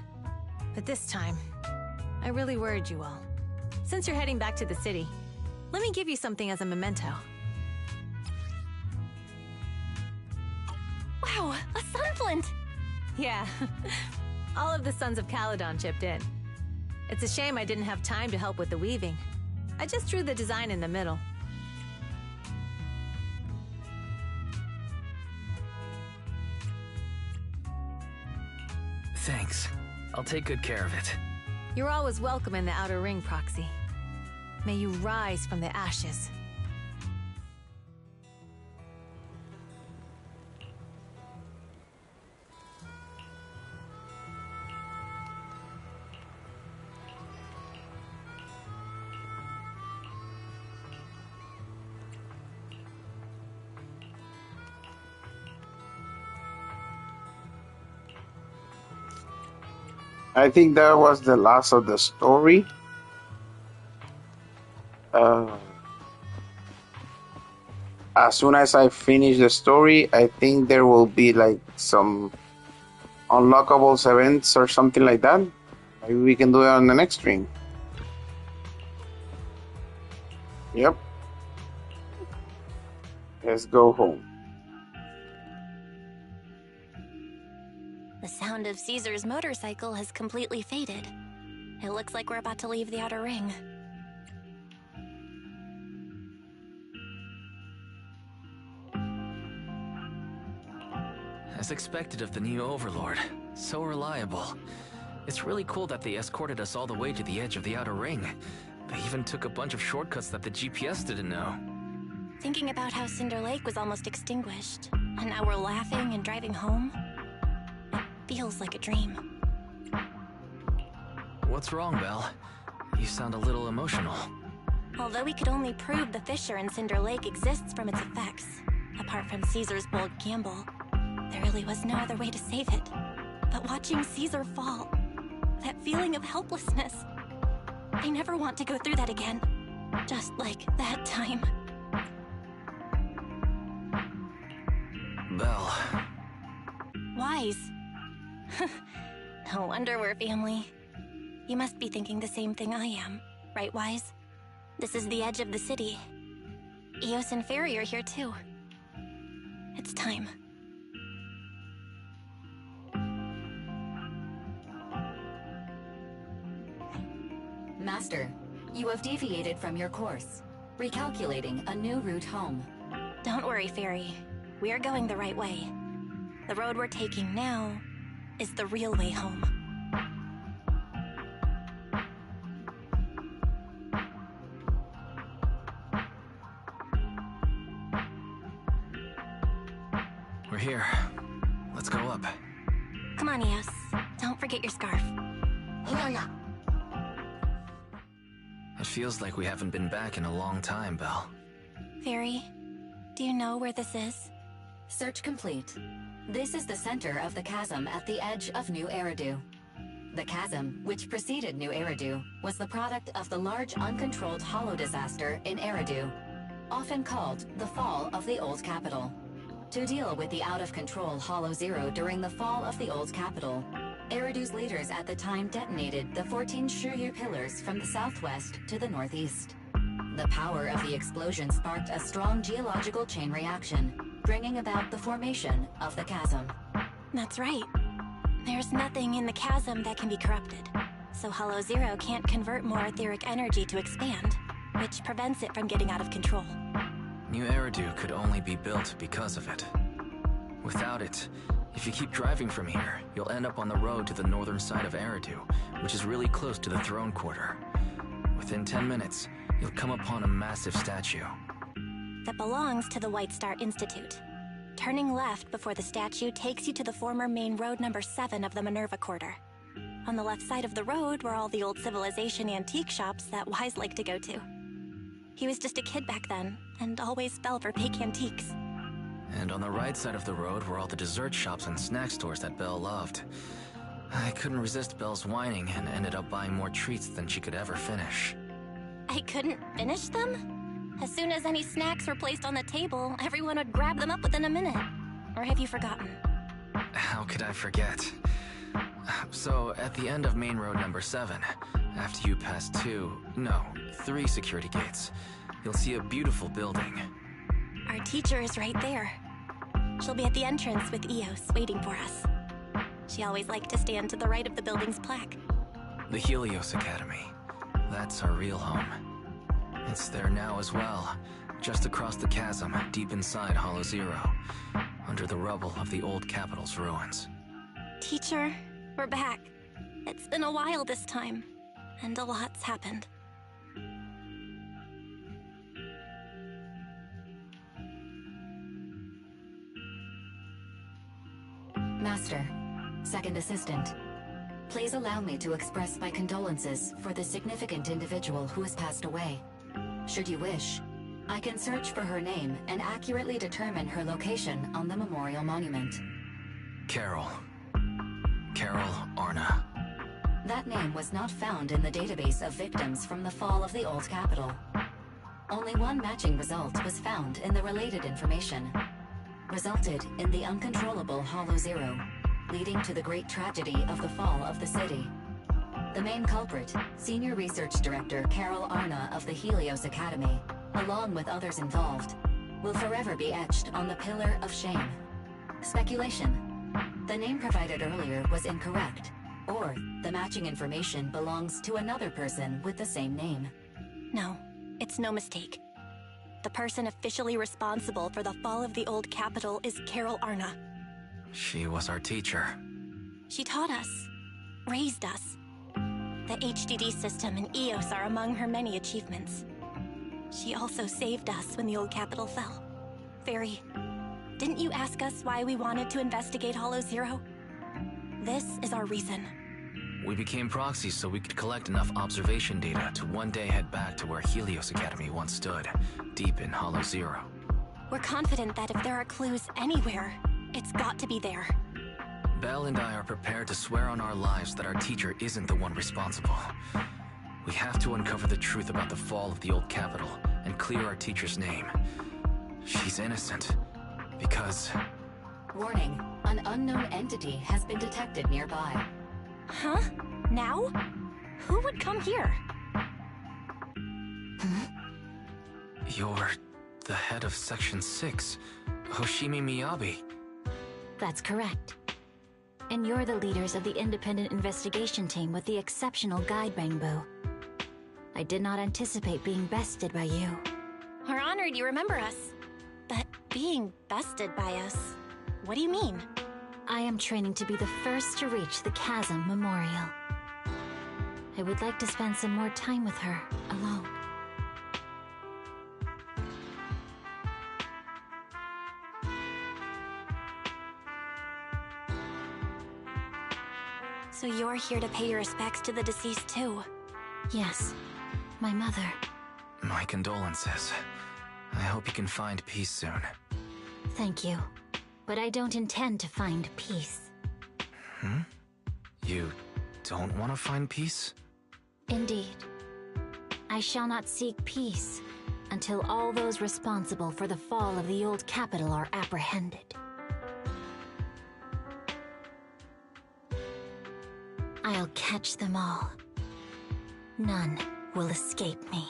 But this time, I really worried you all. Since you're heading back to the city, let me give you something as a memento. Wow, a sunflint! Yeah, all of the Sons of Caledon chipped in. It's a shame I didn't have time to help with the weaving. I just drew the design in the middle. Thanks. I'll take good care of it. You're always welcome in the Outer Ring, Proxy. May you rise from the ashes. I think that was the last of the story. As soon as I finish the story, I think there will be like some unlockables events or something like that. Maybe we can do it on the next stream. Yep. Let's go home. The sound of Caesar's motorcycle has completely faded. It looks like we're about to leave the Outer Ring. As expected of the new Overlord. So reliable. It's really cool that they escorted us all the way to the edge of the Outer Ring. They even took a bunch of shortcuts that the GPS didn't know. Thinking about how Cinder Lake was almost extinguished, and now we're laughing and driving home, it feels like a dream. What's wrong, Belle? You sound a little emotional. Although we could only prove the fissure in Cinder Lake exists from its effects, apart from Caesar's bold gamble, there really was no other way to save it. But watching Caesar fall, that feeling of helplessness, I never want to go through that again. Just like that time. Belle. Wise. No wonder we're family. You must be thinking the same thing I am, right, Wise? This is the edge of the city. Eos and Fairy are here too. It's time. Master, you have deviated from your course, recalculating a new route home. Don't worry, Fairy. We're going the right way. The road we're taking now is the real way home. We're here. Let's go up. Come on, Eos. Don't forget your scarf. It feels like we haven't been back in a long time, Belle. Fairy, do you know where this is? Search complete. This is the center of the chasm at the edge of New Eridu. The chasm, which preceded New Eridu, was the product of the large uncontrolled hollow disaster in Eridu, often called the fall of the Old Capital. To deal with the out-of-control Hollow Zero during the fall of the Old Capital, Eridu's leaders at the time detonated the 14 Shiryu pillars from the southwest to the northeast. The power of the explosion sparked a strong geological chain reaction, bringing about the formation of the chasm. That's right. There's nothing in the chasm that can be corrupted, so Hollow Zero can't convert more etheric energy to expand, which prevents it from getting out of control. New Eridu could only be built because of it. Without it, if you keep driving from here, you'll end up on the road to the northern side of Eridu, which is really close to the throne quarter. Within 10 minutes, you'll come upon a massive statue. That belongs to the White Star Institute. Turning left before the statue takes you to the former main road number 7 of the Minerva Quarter. On the left side of the road were all the old civilization antique shops that Wise liked to go to. He was just a kid back then, and always fell for fake antiques. And on the right side of the road were all the dessert shops and snack stores that Belle loved. I couldn't resist Belle's whining and ended up buying more treats than she could ever finish. I couldn't finish them? As soon as any snacks were placed on the table, everyone would grab them up within a minute. Or have you forgotten? How could I forget? So, at the end of main road number 7, After you pass 3 security gates, you'll see a beautiful building. Our teacher is right there. She'll be at the entrance with Eos waiting for us. She always liked to stand to the right of the building's plaque. The Helios Academy. That's our real home. It's there now as well, just across the chasm, deep inside Hollow Zero, under the rubble of the old capital's ruins. Teacher, we're back. It's been a while this time, and a lot's happened. Master, second assistant, please allow me to express my condolences for the significant individual who has passed away. Should you wish, I can search for her name and accurately determine her location on the memorial monument. Carol Arna. That name was not found in the database of victims from the fall of the old capital. Only one matching result was found in the related information. Resulted in the uncontrollable Hollow Zero, leading to the great tragedy of the fall of the city. The main culprit, Senior Research Director Carol Arna of the Helios Academy, along with others involved, will forever be etched on the Pillar of Shame. Speculation. The name provided earlier was incorrect, or the matching information belongs to another person with the same name. No, it's no mistake. The person officially responsible for the fall of the old capital is Carol Arna. She was our teacher. She taught us, raised us. The HDD system and Eos are among her many achievements. She also saved us when the old capital fell. Fairy, didn't you ask us why we wanted to investigate Hollow Zero? This is our reason. We became proxies so we could collect enough observation data to one day head back to where Helios Academy once stood, deep in Hollow Zero. We're confident that if there are clues anywhere, it's got to be there. Belle and I are prepared to swear on our lives that our teacher isn't the one responsible. We have to uncover the truth about the fall of the old capital and clear our teacher's name. She's innocent, because... Warning, an unknown entity has been detected nearby. Huh? Now? Who would come here? You're the head of Section 6, Hoshimi Miyabi. That's correct. And you're the leaders of the independent investigation team with the exceptional guide Bangbu. I did not anticipate being bested by you. We're honored you remember us. But being bested by us, what do you mean? I am training to be the first to reach the Chasm Memorial. I would like to spend some more time with her, alone. So you're here to pay your respects to the deceased too? Yes, my mother. My condolences. I hope you can find peace soon. Thank you. But I don't intend to find peace. You don't want to find peace? Indeed. I shall not seek peace until all those responsible for the fall of the old capital are apprehended. I'll catch them all. None will escape me.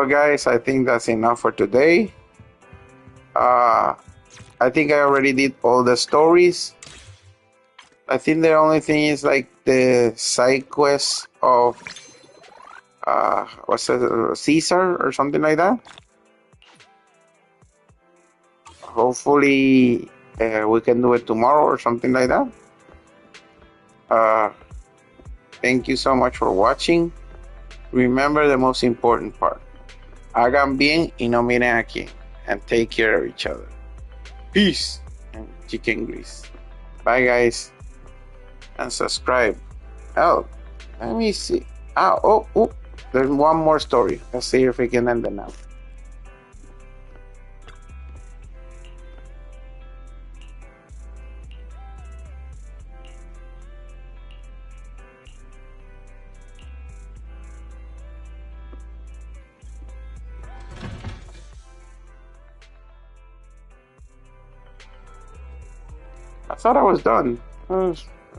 Well, guys, I think that's enough for today. I think I already did all the stories. I think the only thing is like the side quest of what's it, Caesar or something like that. Hopefully, we can do it tomorrow or something like that. Thank you so much for watching. Remember the most important part. Hagan bien y no miren a quién. And take care of each other. Peace and chicken grease. Bye, guys. And subscribe. Oh, let me see. Oh, there's one more story. Let's see if we can end it now. I thought I was done.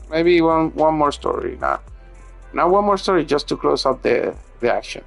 Maybe one more story. Not one more story, just to close up the action.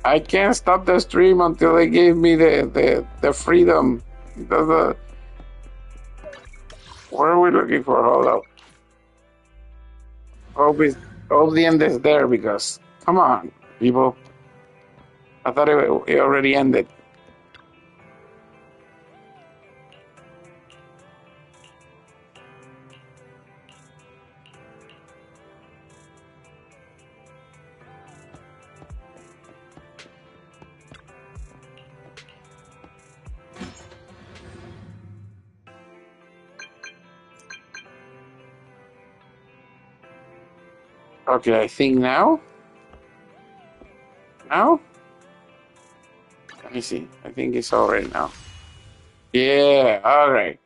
I can't stop the stream until they give me the freedom. Where are we looking for? Hold up. Hope the end is there, because come on, people. I thought it already ended. Okay, I think now. Now? Let me see. I think it's all right now. Yeah, all right.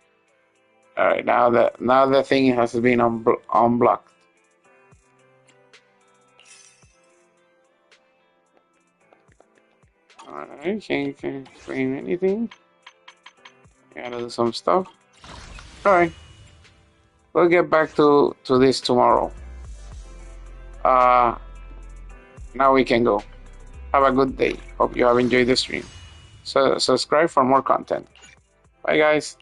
All right, now the thing has been unblocked. All right, can't explain anything. Gotta do some stuff. All right, we'll get back to this tomorrow. Now we can go. Have a good day. Hope you have enjoyed the stream. So subscribe for more content. Bye, guys.